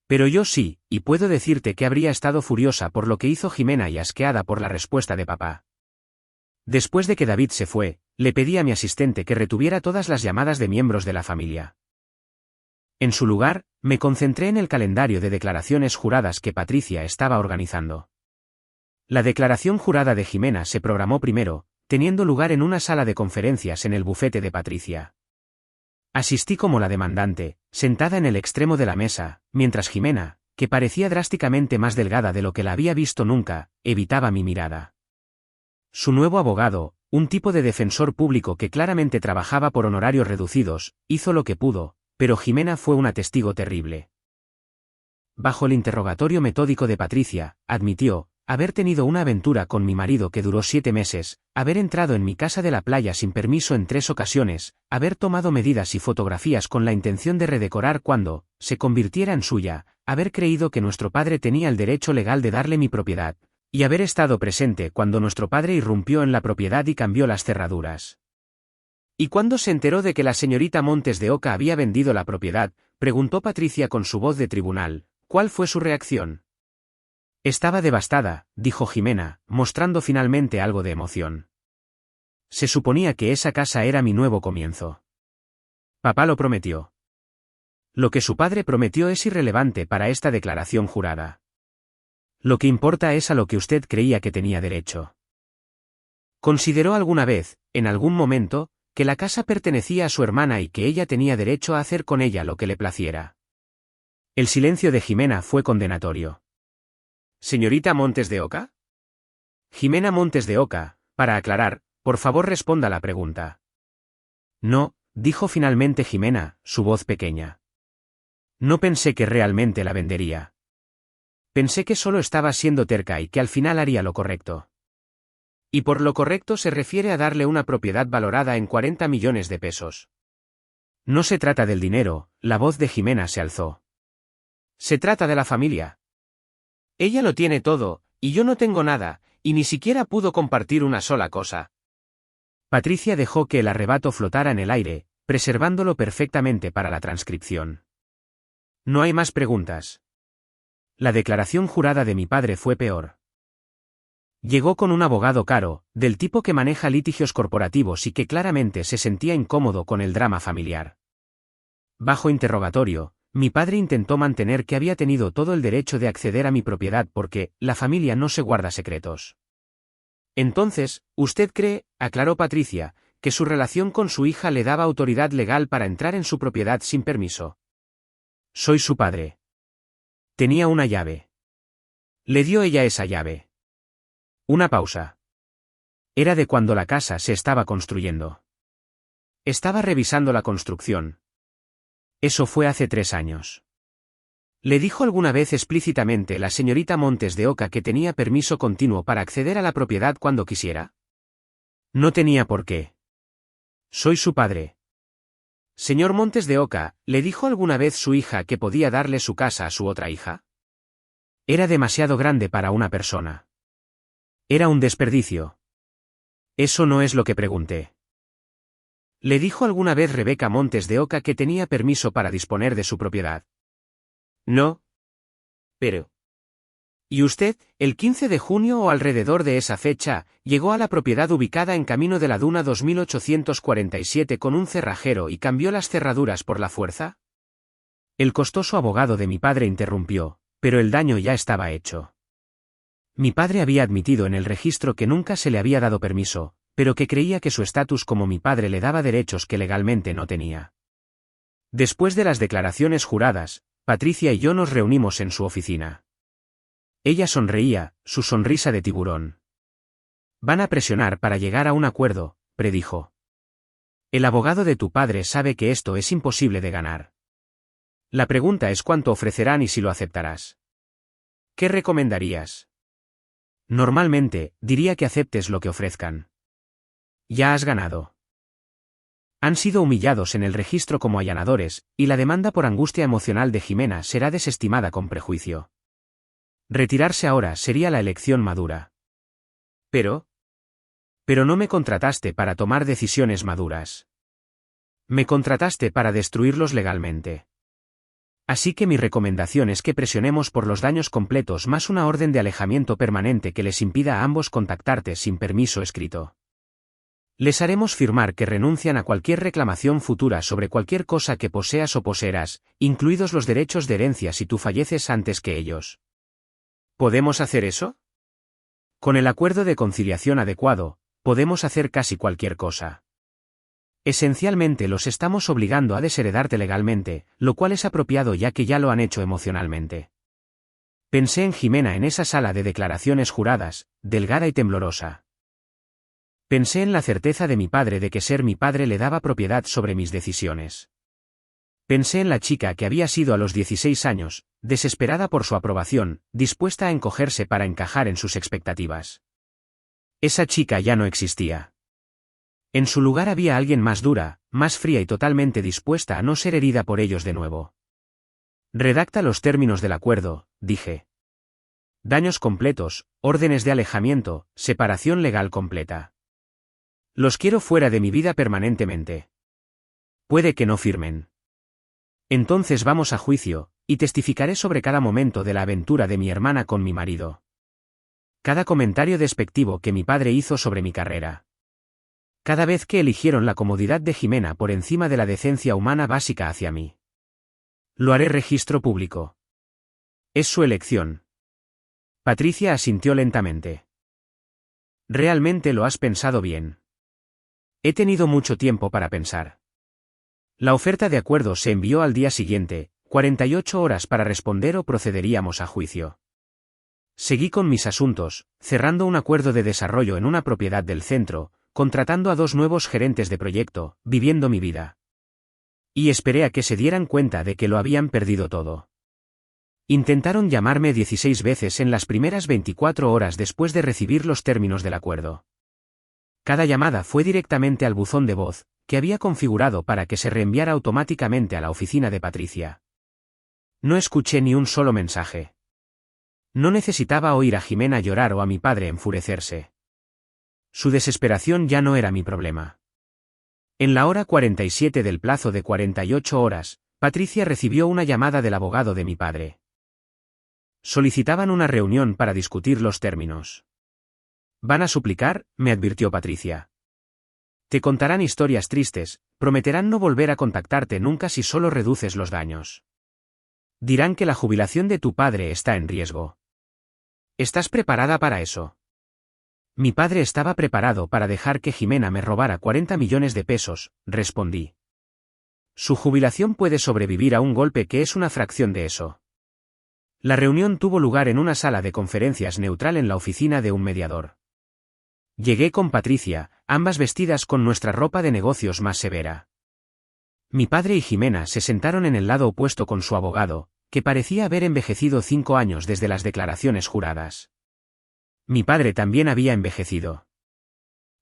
Pero yo sí, y puedo decirte que habría estado furiosa por lo que hizo Jimena y asqueada por la respuesta de papá. Después de que David se fue, le pedí a mi asistente que retuviera todas las llamadas de miembros de la familia. En su lugar, me concentré en el calendario de declaraciones juradas que Patricia estaba organizando. La declaración jurada de Jimena se programó primero, teniendo lugar en una sala de conferencias en el bufete de Patricia. Asistí como la demandante, sentada en el extremo de la mesa, mientras Jimena, que parecía drásticamente más delgada de lo que la había visto nunca, evitaba mi mirada. Su nuevo abogado, un tipo de defensor público que claramente trabajaba por honorarios reducidos, hizo lo que pudo, pero Jimena fue una testigo terrible. Bajo el interrogatorio metódico de Patricia, admitió haber tenido una aventura con mi marido que duró 7 meses, haber entrado en mi casa de la playa sin permiso en 3 ocasiones, haber tomado medidas y fotografías con la intención de redecorar cuando se convirtiera en suya, haber creído que nuestro padre tenía el derecho legal de darle mi propiedad, y haber estado presente cuando nuestro padre irrumpió en la propiedad y cambió las cerraduras. ¿Y cuándo se enteró de que la señorita Montes de Oca había vendido la propiedad?, preguntó Patricia con su voz de tribunal. ¿Cuál fue su reacción? Estaba devastada, dijo Jimena, mostrando finalmente algo de emoción. Se suponía que esa casa era mi nuevo comienzo. Papá lo prometió. Lo que su padre prometió es irrelevante para esta declaración jurada. Lo que importa es a lo que usted creía que tenía derecho. Consideró alguna vez, en algún momento, que la casa pertenecía a su hermana y que ella tenía derecho a hacer con ella lo que le placiera. El silencio de Jimena fue condenatorio. ¿Señorita Montes de Oca? Jimena Montes de Oca, para aclarar, por favor responda la pregunta. No, dijo finalmente Jimena, su voz pequeña. No pensé que realmente la vendería. Pensé que solo estaba siendo terca y que al final haría lo correcto. Y por lo correcto se refiere a darle una propiedad valorada en 40 millones de pesos. No se trata del dinero, la voz de Jimena se alzó. Se trata de la familia. Ella lo tiene todo, y yo no tengo nada, y ni siquiera pudo compartir una sola cosa. Patricia dejó que el arrebato flotara en el aire, preservándolo perfectamente para la transcripción. No hay más preguntas. La declaración jurada de mi padre fue peor. Llegó con un abogado caro, del tipo que maneja litigios corporativos y que claramente se sentía incómodo con el drama familiar. Bajo interrogatorio, mi padre intentó mantener que había tenido todo el derecho de acceder a mi propiedad porque la familia no se guarda secretos. Entonces, ¿usted cree, aclaró Patricia, que su relación con su hija le daba autoridad legal para entrar en su propiedad sin permiso? Soy su padre. Tenía una llave. Le dio ella esa llave. Una pausa. Era de cuando la casa se estaba construyendo. Estaba revisando la construcción. Eso fue hace 3 años. ¿Le dijo alguna vez explícitamente la señorita Montes de Oca que tenía permiso continuo para acceder a la propiedad cuando quisiera? No tenía por qué. Soy su padre. Señor Montes de Oca, ¿le dijo alguna vez su hija que podía darle su casa a su otra hija? Era demasiado grande para una persona. Era un desperdicio. Eso no es lo que pregunté. ¿Le dijo alguna vez Rebeca Montes de Oca que tenía permiso para disponer de su propiedad? No. Pero. ¿Y usted, el 15 de junio o alrededor de esa fecha, llegó a la propiedad ubicada en Camino de la Duna 2847 con un cerrajero y cambió las cerraduras por la fuerza? El costoso abogado de mi padre interrumpió, pero el daño ya estaba hecho. Mi padre había admitido en el registro que nunca se le había dado permiso, pero que creía que su estatus como mi padre le daba derechos que legalmente no tenía. Después de las declaraciones juradas, Patricia y yo nos reunimos en su oficina. Ella sonreía, su sonrisa de tiburón. Van a presionar para llegar a un acuerdo, predijo. El abogado de tu padre sabe que esto es imposible de ganar. La pregunta es cuánto ofrecerán y si lo aceptarás. ¿Qué recomendarías? Normalmente, diría que aceptes lo que ofrezcan. Ya has ganado. Han sido humillados en el registro como allanadores, y la demanda por angustia emocional de Jimena será desestimada con prejuicio. Retirarse ahora sería la elección madura. Pero no me contrataste para tomar decisiones maduras. Me contrataste para destruirlos legalmente. Así que mi recomendación es que presionemos por los daños completos más una orden de alejamiento permanente que les impida a ambos contactarte sin permiso escrito. Les haremos firmar que renuncian a cualquier reclamación futura sobre cualquier cosa que poseas o poseerás, incluidos los derechos de herencia si tú falleces antes que ellos. ¿Podemos hacer eso? Con el acuerdo de conciliación adecuado, podemos hacer casi cualquier cosa. Esencialmente los estamos obligando a desheredarte legalmente, lo cual es apropiado ya que ya lo han hecho emocionalmente. Pensé en Jimena en esa sala de declaraciones juradas, delgada y temblorosa. Pensé en la certeza de mi padre de que ser mi padre le daba propiedad sobre mis decisiones. Pensé en la chica que había sido a los 16 años, desesperada por su aprobación, dispuesta a encogerse para encajar en sus expectativas. Esa chica ya no existía. En su lugar había alguien más dura, más fría y totalmente dispuesta a no ser herida por ellos de nuevo. Redacta los términos del acuerdo, dije. Daños completos, órdenes de alejamiento, separación legal completa. Los quiero fuera de mi vida permanentemente. Puede que no firmen. Entonces vamos a juicio, y testificaré sobre cada momento de la aventura de mi hermana con mi marido. Cada comentario despectivo que mi padre hizo sobre mi carrera. Cada vez que eligieron la comodidad de Jimena por encima de la decencia humana básica hacia mí. Lo haré registro público. Es su elección. Patricia asintió lentamente. Realmente lo has pensado bien. He tenido mucho tiempo para pensar. La oferta de acuerdo se envió al día siguiente, 48 horas para responder o procederíamos a juicio. Seguí con mis asuntos, cerrando un acuerdo de desarrollo en una propiedad del centro, contratando a 2 nuevos gerentes de proyecto, viviendo mi vida. Y esperé a que se dieran cuenta de que lo habían perdido todo. Intentaron llamarme 16 veces en las primeras 24 horas después de recibir los términos del acuerdo. Cada llamada fue directamente al buzón de voz, que había configurado para que se reenviara automáticamente a la oficina de Patricia. No escuché ni un solo mensaje. No necesitaba oír a Jimena llorar o a mi padre enfurecerse. Su desesperación ya no era mi problema. En la hora 47 del plazo de 48 horas, Patricia recibió una llamada del abogado de mi padre. Solicitaban una reunión para discutir los términos. «Van a suplicar», me advirtió Patricia. «Te contarán historias tristes, prometerán no volver a contactarte nunca si solo reduces los daños. Dirán que la jubilación de tu padre está en riesgo. ¿Estás preparada para eso?» Mi padre estaba preparado para dejar que Jimena me robara 40 millones de pesos, respondí. Su jubilación puede sobrevivir a un golpe que es una fracción de eso. La reunión tuvo lugar en una sala de conferencias neutral en la oficina de un mediador. Llegué con Patricia, ambas vestidas con nuestra ropa de negocios más severa. Mi padre y Jimena se sentaron en el lado opuesto con su abogado, que parecía haber envejecido 5 años desde las declaraciones juradas. Mi padre también había envejecido.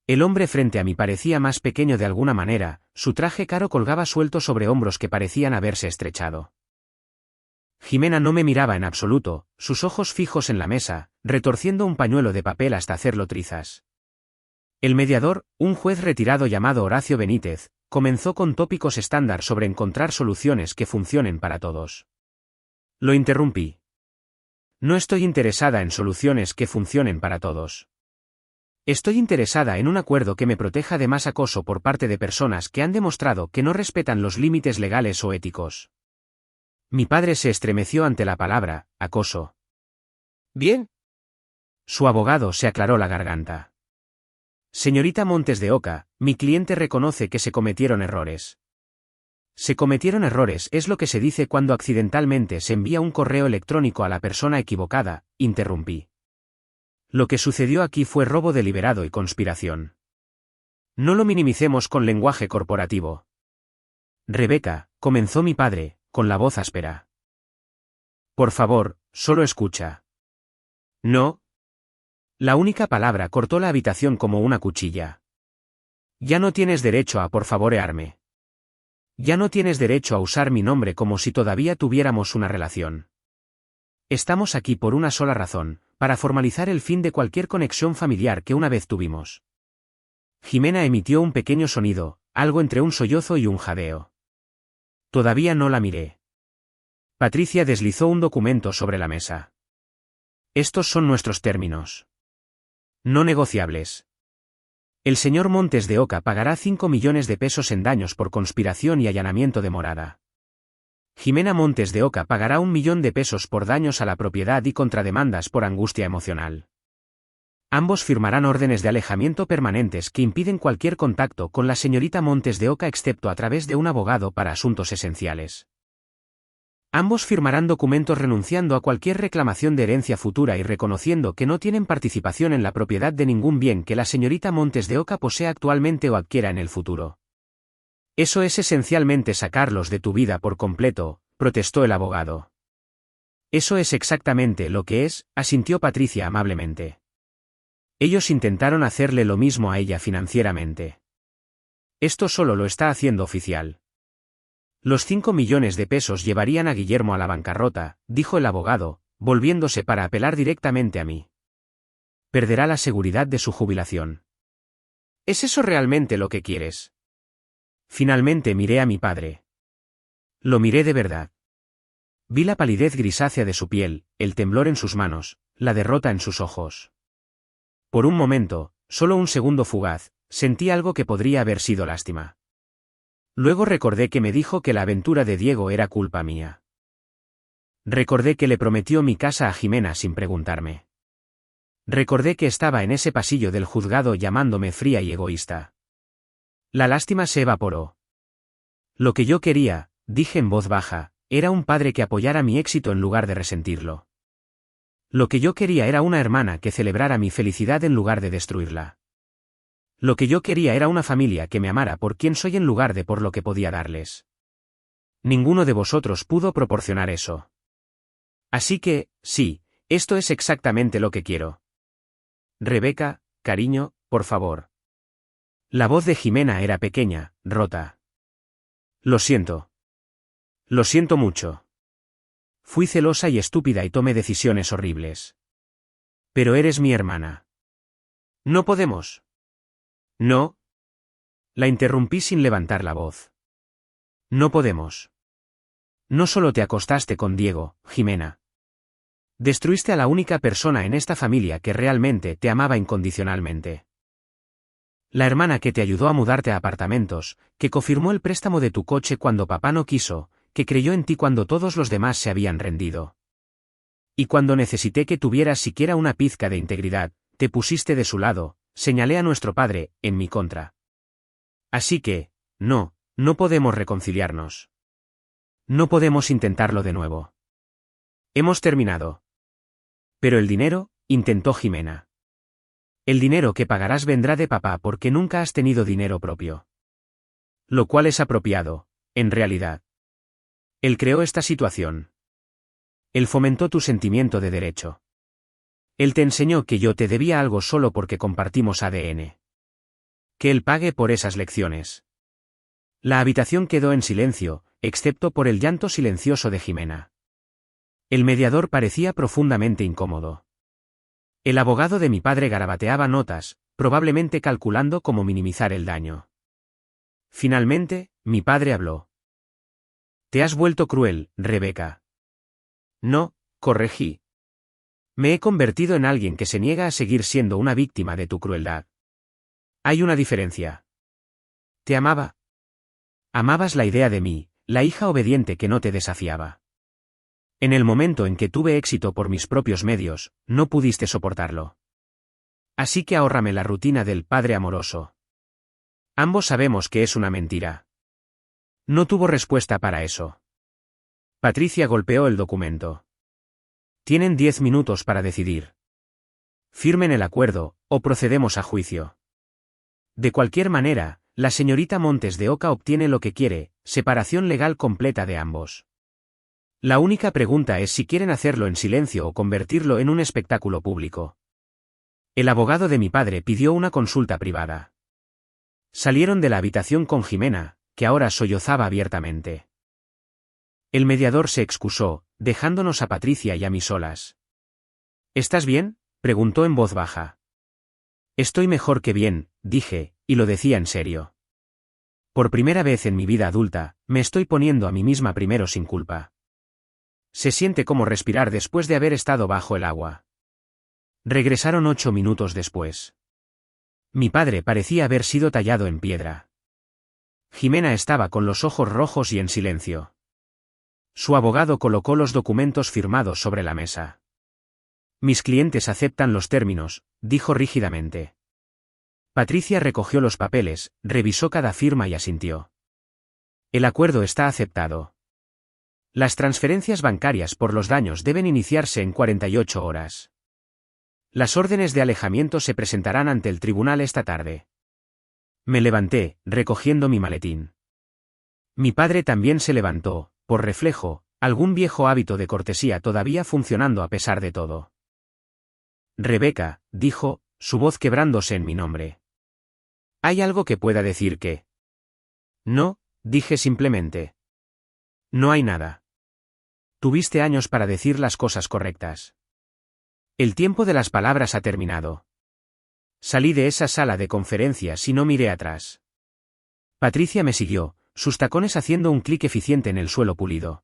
El hombre frente a mí parecía más pequeño de alguna manera, su traje caro colgaba suelto sobre hombros que parecían haberse estrechado. Jimena no me miraba en absoluto, sus ojos fijos en la mesa, retorciendo un pañuelo de papel hasta hacerlo trizas. El mediador, un juez retirado llamado Horacio Benítez, comenzó con tópicos estándar sobre encontrar soluciones que funcionen para todos. Lo interrumpí. No estoy interesada en soluciones que funcionen para todos. Estoy interesada en un acuerdo que me proteja de más acoso por parte de personas que han demostrado que no respetan los límites legales o éticos. Mi padre se estremeció ante la palabra, acoso. Bien. Su abogado se aclaró la garganta. Señorita Montes de Oca, mi cliente reconoce que se cometieron errores. Se cometieron errores es lo que se dice cuando accidentalmente se envía un correo electrónico a la persona equivocada, interrumpí. Lo que sucedió aquí fue robo deliberado y conspiración. No lo minimicemos con lenguaje corporativo. Rebeca, comenzó mi padre, con la voz áspera. Por favor, solo escucha. No. La única palabra cortó la habitación como una cuchilla. Ya no tienes derecho a por favorearme. Ya no tienes derecho a usar mi nombre como si todavía tuviéramos una relación. Estamos aquí por una sola razón, para formalizar el fin de cualquier conexión familiar que una vez tuvimos. Jimena emitió un pequeño sonido, algo entre un sollozo y un jadeo. Todavía no la miré. Patricia deslizó un documento sobre la mesa. Estos son nuestros términos. No negociables. El señor Montes de Oca pagará 5 millones de pesos en daños por conspiración y allanamiento de morada. Jimena Montes de Oca pagará 1 millón de pesos por daños a la propiedad y contrademandas por angustia emocional. Ambos firmarán órdenes de alejamiento permanentes que impiden cualquier contacto con la señorita Montes de Oca excepto a través de un abogado para asuntos esenciales. Ambos firmarán documentos renunciando a cualquier reclamación de herencia futura y reconociendo que no tienen participación en la propiedad de ningún bien que la señorita Montes de Oca posea actualmente o adquiera en el futuro. Eso es esencialmente sacarlos de tu vida por completo, protestó el abogado. Eso es exactamente lo que es, asintió Patricia amablemente. Ellos intentaron hacerle lo mismo a ella financieramente. Esto solo lo está haciendo oficial. Los 5 millones de pesos llevarían a Guillermo a la bancarrota, dijo el abogado, volviéndose para apelar directamente a mí. Perderá la seguridad de su jubilación. ¿Es eso realmente lo que quieres? Finalmente miré a mi padre. Lo miré de verdad. Vi la palidez grisácea de su piel, el temblor en sus manos, la derrota en sus ojos. Por un momento, solo un segundo fugaz, sentí algo que podría haber sido lástima. Luego recordé que me dijo que la aventura de Diego era culpa mía. Recordé que le prometió mi casa a Jimena sin preguntarme. Recordé que estaba en ese pasillo del juzgado llamándome fría y egoísta. La lástima se evaporó. Lo que yo quería, dije en voz baja, era un padre que apoyara mi éxito en lugar de resentirlo. Lo que yo quería era una hermana que celebrara mi felicidad en lugar de destruirla. Lo que yo quería era una familia que me amara por quien soy en lugar de por lo que podía darles. Ninguno de vosotros pudo proporcionar eso. Así que, sí, esto es exactamente lo que quiero. Rebeca, cariño, por favor. La voz de Jimena era pequeña, rota. Lo siento. Lo siento mucho. Fui celosa y estúpida y tomé decisiones horribles. Pero eres mi hermana. No podemos. No. La interrumpí sin levantar la voz. No podemos. No solo te acostaste con Diego, Jimena. Destruiste a la única persona en esta familia que realmente te amaba incondicionalmente. La hermana que te ayudó a mudarte a apartamentos, que confirmó el préstamo de tu coche cuando papá no quiso, que creyó en ti cuando todos los demás se habían rendido. Y cuando necesité que tuvieras siquiera una pizca de integridad, te pusiste de su lado, señalé a nuestro padre, en mi contra. Así que, no podemos reconciliarnos. No podemos intentarlo de nuevo. Hemos terminado. Pero el dinero, intentó Jimena. El dinero que pagarás vendrá de papá porque nunca has tenido dinero propio. Lo cual es apropiado, en realidad. Él creó esta situación. Él fomentó tu sentimiento de derecho. Él te enseñó que yo te debía algo solo porque compartimos ADN. Que él pague por esas lecciones. La habitación quedó en silencio, excepto por el llanto silencioso de Jimena. El mediador parecía profundamente incómodo. El abogado de mi padre garabateaba notas, probablemente calculando cómo minimizar el daño. Finalmente, mi padre habló. Te has vuelto cruel, Rebeca. No, corregí. Me he convertido en alguien que se niega a seguir siendo una víctima de tu crueldad. Hay una diferencia. Te amaba. Amabas la idea de mí, la hija obediente que no te desafiaba. En el momento en que tuve éxito por mis propios medios, no pudiste soportarlo. Así que ahórrame la rutina del padre amoroso. Ambos sabemos que es una mentira. No tuvo respuesta para eso. Patricia golpeó el documento. Tienen 10 minutos para decidir. Firmen el acuerdo, o procedemos a juicio. De cualquier manera, la señorita Montes de Oca obtiene lo que quiere, separación legal completa de ambos. La única pregunta es si quieren hacerlo en silencio o convertirlo en un espectáculo público. El abogado de mi padre pidió una consulta privada. Salieron de la habitación con Jimena, que ahora sollozaba abiertamente. El mediador se excusó, dejándonos a Patricia y a mí solas. ¿Estás bien?, preguntó en voz baja. Estoy mejor que bien, dije, y lo decía en serio. Por primera vez en mi vida adulta, me estoy poniendo a mí misma primero sin culpa. Se siente como respirar después de haber estado bajo el agua. Regresaron 8 minutos después. Mi padre parecía haber sido tallado en piedra. Jimena estaba con los ojos rojos y en silencio. Su abogado colocó los documentos firmados sobre la mesa. Mis clientes aceptan los términos, dijo rígidamente. Patricia recogió los papeles, revisó cada firma y asintió. El acuerdo está aceptado. Las transferencias bancarias por los daños deben iniciarse en 48 horas. Las órdenes de alejamiento se presentarán ante el tribunal esta tarde. Me levanté, recogiendo mi maletín. Mi padre también se levantó, por reflejo, algún viejo hábito de cortesía todavía funcionando a pesar de todo. Rebeca, dijo, su voz quebrándose en mi nombre. ¿Hay algo que pueda decir que? No, dije simplemente. No hay nada. Tuviste años para decir las cosas correctas. El tiempo de las palabras ha terminado. Salí de esa sala de conferencias y no miré atrás. Patricia me siguió, sus tacones haciendo un clic eficiente en el suelo pulido.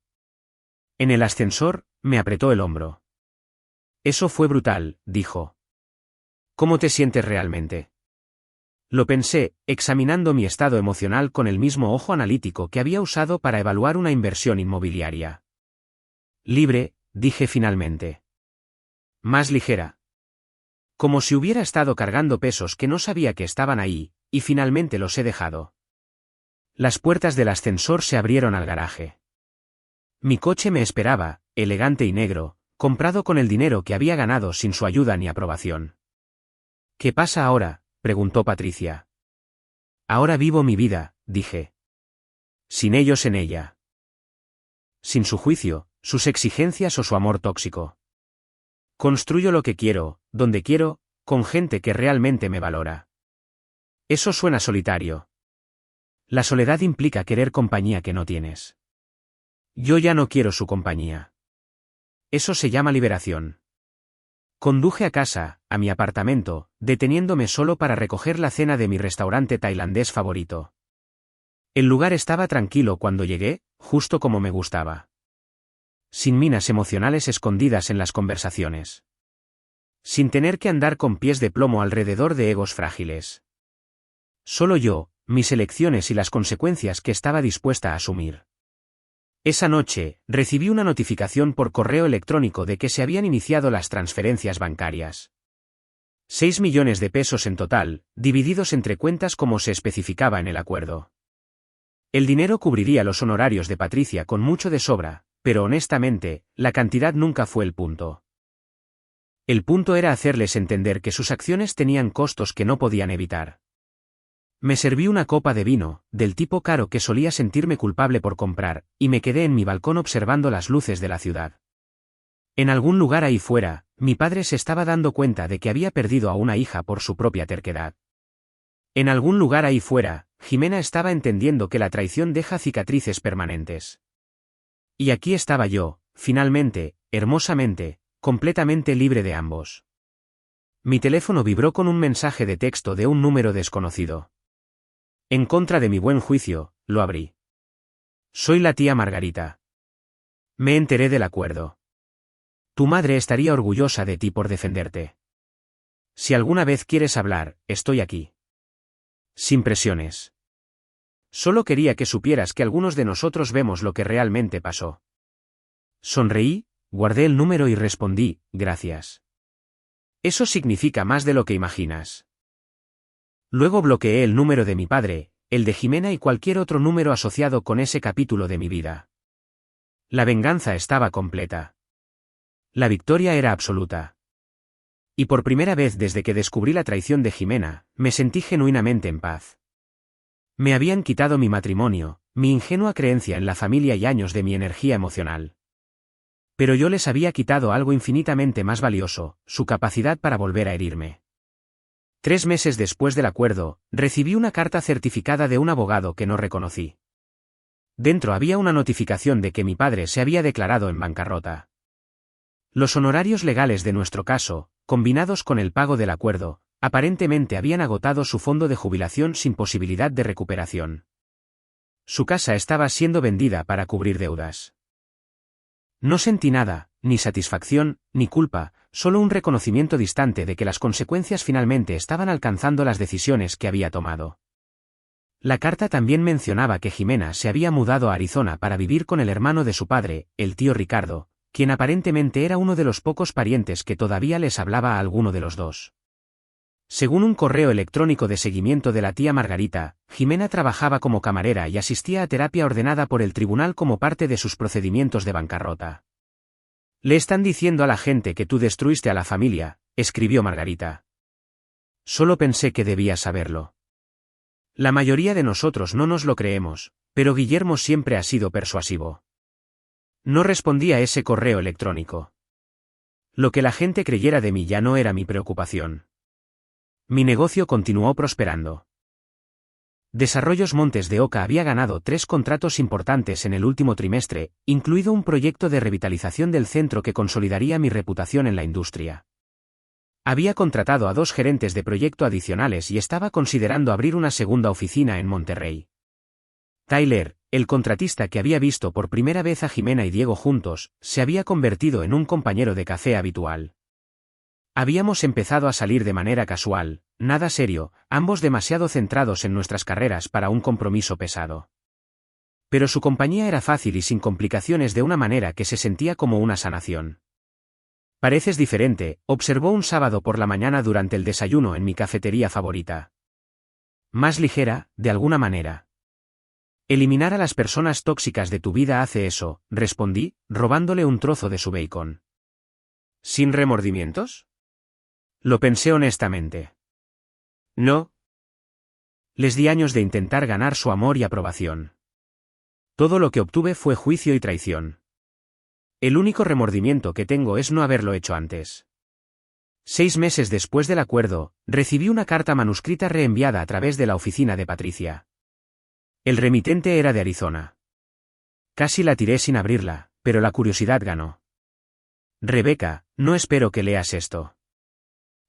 En el ascensor, me apretó el hombro. Eso fue brutal, dijo. ¿Cómo te sientes realmente? Lo pensé, examinando mi estado emocional con el mismo ojo analítico que había usado para evaluar una inversión inmobiliaria. Libre, dije finalmente. Más ligera. Como si hubiera estado cargando pesos que no sabía que estaban ahí, y finalmente los he dejado. Las puertas del ascensor se abrieron al garaje. Mi coche me esperaba, elegante y negro, comprado con el dinero que había ganado sin su ayuda ni aprobación. ¿Qué pasa ahora?, preguntó Patricia. Ahora vivo mi vida, dije. Sin ellos en ella. Sin su juicio, sus exigencias o su amor tóxico. Construyo lo que quiero, donde quiero, con gente que realmente me valora. Eso suena solitario. La soledad implica querer compañía que no tienes. Yo ya no quiero su compañía. Eso se llama liberación. Conduje a casa, a mi apartamento, deteniéndome solo para recoger la cena de mi restaurante tailandés favorito. El lugar estaba tranquilo cuando llegué, justo como me gustaba. Sin minas emocionales escondidas en las conversaciones. Sin tener que andar con pies de plomo alrededor de egos frágiles. Solo yo, mis elecciones y las consecuencias que estaba dispuesta a asumir. Esa noche, recibí una notificación por correo electrónico de que se habían iniciado las transferencias bancarias. 6 millones de pesos en total, divididos entre cuentas como se especificaba en el acuerdo. El dinero cubriría los honorarios de Patricia con mucho de sobra, pero honestamente, la cantidad nunca fue el punto. El punto era hacerles entender que sus acciones tenían costos que no podían evitar. Me serví una copa de vino, del tipo caro que solía sentirme culpable por comprar, y me quedé en mi balcón observando las luces de la ciudad. En algún lugar ahí fuera, mi padre se estaba dando cuenta de que había perdido a una hija por su propia terquedad. En algún lugar ahí fuera, Jimena estaba entendiendo que la traición deja cicatrices permanentes. Y aquí estaba yo, finalmente, hermosamente, completamente libre de ambos. Mi teléfono vibró con un mensaje de texto de un número desconocido. En contra de mi buen juicio, lo abrí. Soy la tía Margarita. Me enteré del acuerdo. Tu madre estaría orgullosa de ti por defenderte. Si alguna vez quieres hablar, estoy aquí. Sin presiones. Solo quería que supieras que algunos de nosotros vemos lo que realmente pasó. Sonreí, guardé el número y respondí, gracias. Eso significa más de lo que imaginas. Luego bloqueé el número de mi padre, el de Jimena y cualquier otro número asociado con ese capítulo de mi vida. La venganza estaba completa. La victoria era absoluta. Y por primera vez desde que descubrí la traición de Jimena, me sentí genuinamente en paz. Me habían quitado mi matrimonio, mi ingenua creencia en la familia y años de mi energía emocional. Pero yo les había quitado algo infinitamente más valioso, su capacidad para volver a herirme. 3 meses después del acuerdo, recibí una carta certificada de un abogado que no reconocí. Dentro había una notificación de que mi padre se había declarado en bancarrota. Los honorarios legales de nuestro caso, combinados con el pago del acuerdo, aparentemente habían agotado su fondo de jubilación sin posibilidad de recuperación. Su casa estaba siendo vendida para cubrir deudas. No sentí nada, ni satisfacción, ni culpa, solo un reconocimiento distante de que las consecuencias finalmente estaban alcanzando las decisiones que había tomado. La carta también mencionaba que Jimena se había mudado a Arizona para vivir con el hermano de su padre, el tío Ricardo, quien aparentemente era uno de los pocos parientes que todavía les hablaba a alguno de los dos. Según un correo electrónico de seguimiento de la tía Margarita, Jimena trabajaba como camarera y asistía a terapia ordenada por el tribunal como parte de sus procedimientos de bancarrota. Le están diciendo a la gente que tú destruiste a la familia, escribió Margarita. Solo pensé que debías saberlo. La mayoría de nosotros no nos lo creemos, pero Guillermo siempre ha sido persuasivo. No respondí a ese correo electrónico. Lo que la gente creyera de mí ya no era mi preocupación. Mi negocio continuó prosperando. Desarrollos Montes de Oca había ganado 3 contratos importantes en el último trimestre, incluido un proyecto de revitalización del centro que consolidaría mi reputación en la industria. Había contratado a 2 gerentes de proyecto adicionales y estaba considerando abrir una segunda oficina en Monterrey. Tyler, el contratista que había visto por primera vez a Jimena y Diego juntos, se había convertido en un compañero de café habitual. Habíamos empezado a salir de manera casual, nada serio, ambos demasiado centrados en nuestras carreras para un compromiso pesado. Pero su compañía era fácil y sin complicaciones de una manera que se sentía como una sanación. Pareces diferente, observó un sábado por la mañana durante el desayuno en mi cafetería favorita. Más ligera, de alguna manera. Eliminar a las personas tóxicas de tu vida hace eso, respondí, robándole un trozo de su bacon. ¿Sin remordimientos? Lo pensé honestamente. No. Les di años de intentar ganar su amor y aprobación. Todo lo que obtuve fue juicio y traición. El único remordimiento que tengo es no haberlo hecho antes. 6 meses después del acuerdo, recibí una carta manuscrita reenviada a través de la oficina de Patricia. El remitente era de Arizona. Casi la tiré sin abrirla, pero la curiosidad ganó. Rebeca, no espero que leas esto.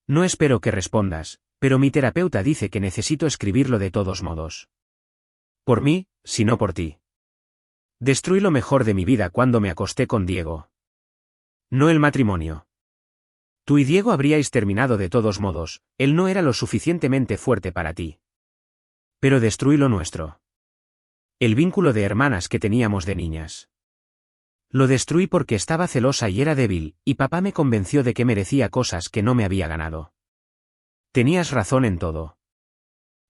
No espero que respondas, pero mi terapeuta dice que necesito escribirlo de todos modos. Por mí, si no por ti. Destruí lo mejor de mi vida cuando me acosté con Diego. No el matrimonio. Tú y Diego habríais terminado de todos modos, él no era lo suficientemente fuerte para ti. Pero destruí lo nuestro. El vínculo de hermanas que teníamos de niñas. Lo destruí porque estaba celosa y era débil, y papá me convenció de que merecía cosas que no me había ganado. Tenías razón en todo.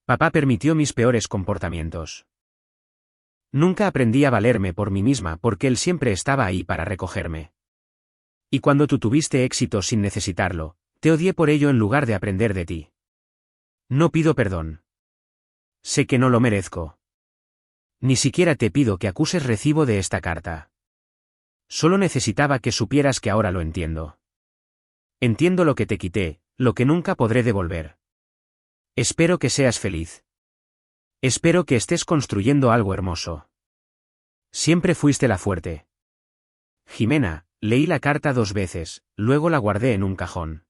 Papá permitió mis peores comportamientos. Nunca aprendí a valerme por mí misma porque él siempre estaba ahí para recogerme. Y cuando tú tuviste éxito sin necesitarlo, te odié por ello en lugar de aprender de ti. No pido perdón. Sé que no lo merezco. Ni siquiera te pido que acuses recibo de esta carta. Solo necesitaba que supieras que ahora lo entiendo. Entiendo lo que te quité, lo que nunca podré devolver. Espero que seas feliz. Espero que estés construyendo algo hermoso. Siempre fuiste la fuerte. Jimena, leí la carta 2 veces, luego la guardé en un cajón.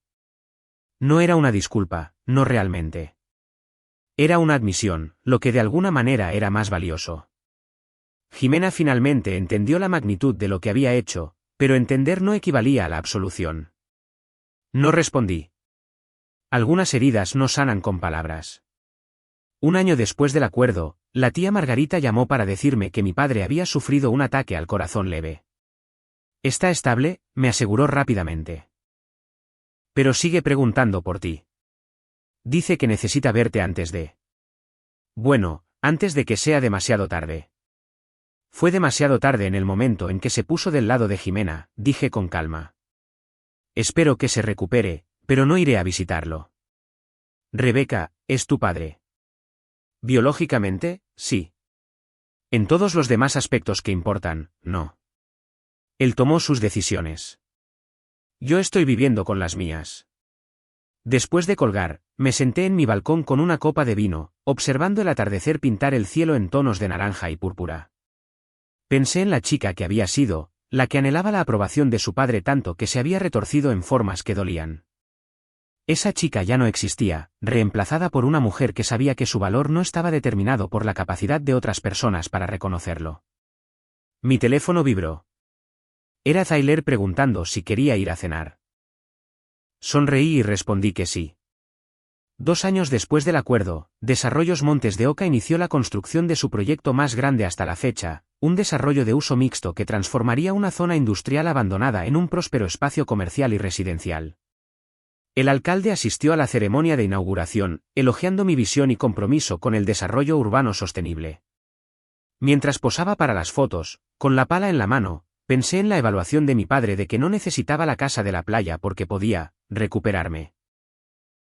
No era una disculpa, no realmente. Era una admisión, lo que de alguna manera era más valioso. Jimena finalmente entendió la magnitud de lo que había hecho, pero entender no equivalía a la absolución. No respondí. Algunas heridas no sanan con palabras. 1 año después del acuerdo, la tía Margarita llamó para decirme que mi padre había sufrido un ataque al corazón leve. Está estable, me aseguró rápidamente. Pero sigue preguntando por ti. Dice que necesita verte antes de... Bueno, antes de que sea demasiado tarde. Fue demasiado tarde en el momento en que se puso del lado de Jimena, dije con calma. Espero que se recupere, pero no iré a visitarlo. Rebeca, es tu padre. Biológicamente, sí. En todos los demás aspectos que importan, no. Él tomó sus decisiones. Yo estoy viviendo con las mías. Después de colgar, me senté en mi balcón con una copa de vino, observando el atardecer pintar el cielo en tonos de naranja y púrpura. Pensé en la chica que había sido, la que anhelaba la aprobación de su padre tanto que se había retorcido en formas que dolían. Esa chica ya no existía, reemplazada por una mujer que sabía que su valor no estaba determinado por la capacidad de otras personas para reconocerlo. Mi teléfono vibró. Era Tyler preguntando si quería ir a cenar. Sonreí y respondí que sí. 2 años después del acuerdo, Desarrollos Montes de Oca inició la construcción de su proyecto más grande hasta la fecha, un desarrollo de uso mixto que transformaría una zona industrial abandonada en un próspero espacio comercial y residencial. El alcalde asistió a la ceremonia de inauguración, elogiando mi visión y compromiso con el desarrollo urbano sostenible. Mientras posaba para las fotos, con la pala en la mano, pensé en la evaluación de mi padre de que no necesitaba la casa de la playa porque podía recuperarme.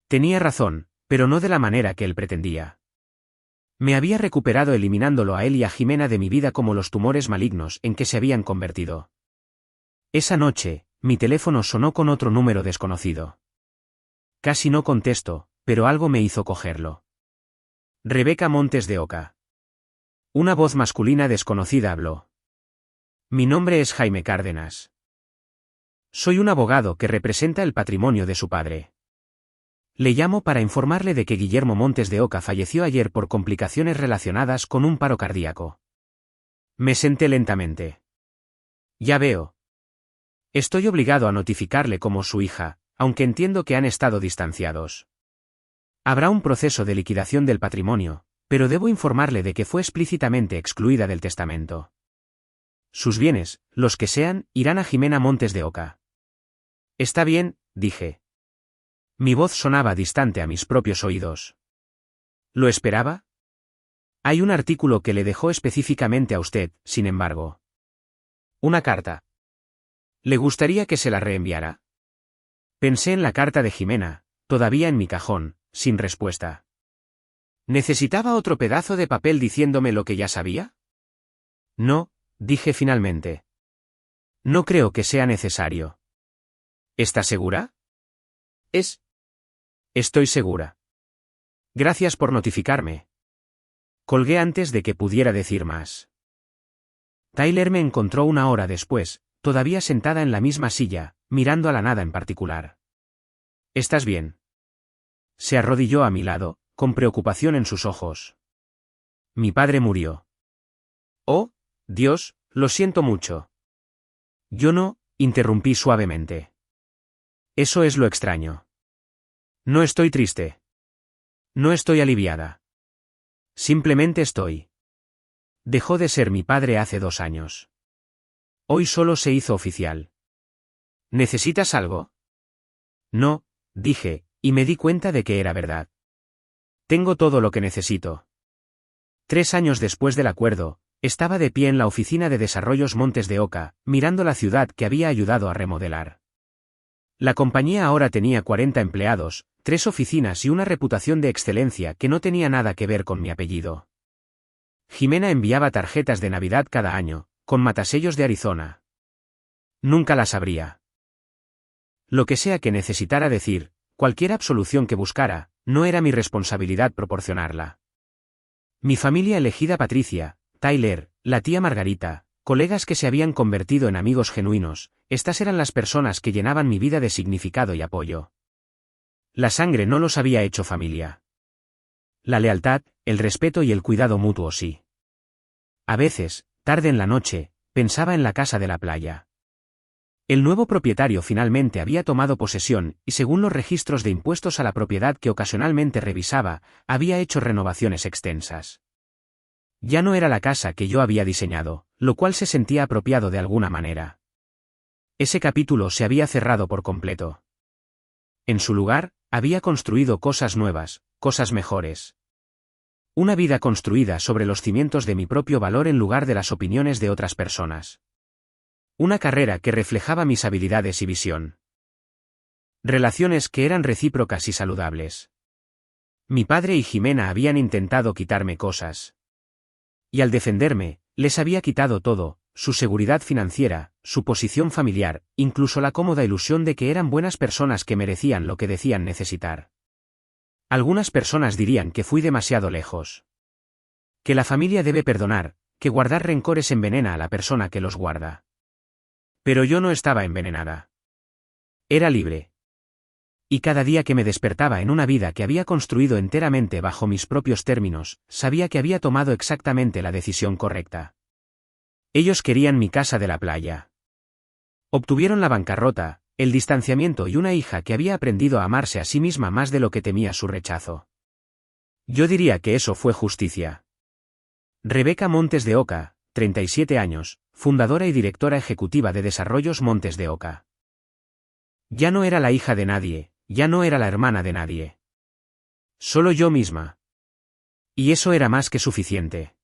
Tenía razón, pero no de la manera que él pretendía. Me había recuperado eliminándolo a él y a Jimena de mi vida como los tumores malignos en que se habían convertido. Esa noche, mi teléfono sonó con otro número desconocido. Casi no contesto, pero algo me hizo cogerlo. Rebeca Montes de Oca. Una voz masculina desconocida habló. Mi nombre es Jaime Cárdenas. Soy un abogado que representa el patrimonio de su padre. Le llamo para informarle de que Guillermo Montes de Oca falleció ayer por complicaciones relacionadas con un paro cardíaco. Me senté lentamente. Ya veo. Estoy obligado a notificarle como su hija, aunque entiendo que han estado distanciados. Habrá un proceso de liquidación del patrimonio, pero debo informarle de que fue explícitamente excluida del testamento. Sus bienes, los que sean, irán a Jimena Montes de Oca. Está bien, dije. Mi voz sonaba distante a mis propios oídos. ¿Lo esperaba? Hay un artículo que le dejó específicamente a usted, sin embargo. Una carta. ¿Le gustaría que se la reenviara? Pensé en la carta de Jimena, todavía en mi cajón, sin respuesta. ¿Necesitaba otro pedazo de papel diciéndome lo que ya sabía? No, dije finalmente. No creo que sea necesario. ¿Está segura? Estoy segura. Gracias por notificarme. Colgué antes de que pudiera decir más. Tyler me encontró una hora después, todavía sentada en la misma silla, mirando a la nada en particular. ¿Estás bien? Se arrodilló a mi lado, con preocupación en sus ojos. Mi padre murió. Oh, Dios, lo siento mucho. Yo no, interrumpí suavemente. Eso es lo extraño. No estoy triste. No estoy aliviada. Simplemente estoy. Dejó de ser mi padre hace 2 años. Hoy solo se hizo oficial. ¿Necesitas algo? No, dije, y me di cuenta de que era verdad. Tengo todo lo que necesito. 3 años después del acuerdo, estaba de pie en la oficina de Desarrollos Montes de Oca, mirando la ciudad que había ayudado a remodelar. La compañía ahora tenía 40 empleados, 3 oficinas y una reputación de excelencia que no tenía nada que ver con mi apellido. Jimena enviaba tarjetas de Navidad cada año, con matasellos de Arizona. Nunca las abría. Lo que sea que necesitara decir, cualquier absolución que buscara, no era mi responsabilidad proporcionarla. Mi familia elegida Patricia, Tyler, la tía Margarita, colegas que se habían convertido en amigos genuinos, estas eran las personas que llenaban mi vida de significado y apoyo. La sangre no los había hecho familia. La lealtad, el respeto y el cuidado mutuo sí. A veces, tarde en la noche, pensaba en la casa de la playa. El nuevo propietario finalmente había tomado posesión y según los registros de impuestos a la propiedad que ocasionalmente revisaba, había hecho renovaciones extensas. Ya no era la casa que yo había diseñado, lo cual se sentía apropiado de alguna manera. Ese capítulo se había cerrado por completo. En su lugar, había construido cosas nuevas, cosas mejores. Una vida construida sobre los cimientos de mi propio valor en lugar de las opiniones de otras personas. Una carrera que reflejaba mis habilidades y visión. Relaciones que eran recíprocas y saludables. Mi padre y Jimena habían intentado quitarme cosas. Y al defenderme, les había quitado todo, su seguridad financiera, su posición familiar, incluso la cómoda ilusión de que eran buenas personas que merecían lo que decían necesitar. Algunas personas dirían que fui demasiado lejos. Que la familia debe perdonar, que guardar rencores envenena a la persona que los guarda. Pero yo no estaba envenenada. Era libre. Y cada día que me despertaba en una vida que había construido enteramente bajo mis propios términos, sabía que había tomado exactamente la decisión correcta. Ellos querían mi casa de la playa. Obtuvieron la bancarrota, el distanciamiento y una hija que había aprendido a amarse a sí misma más de lo que temía su rechazo. Yo diría que eso fue justicia. Rebeca Montes de Oca, 37 años, fundadora y directora ejecutiva de Desarrollos Montes de Oca. Ya no era la hija de nadie, ya no era la hermana de nadie. Solo yo misma. Y eso era más que suficiente.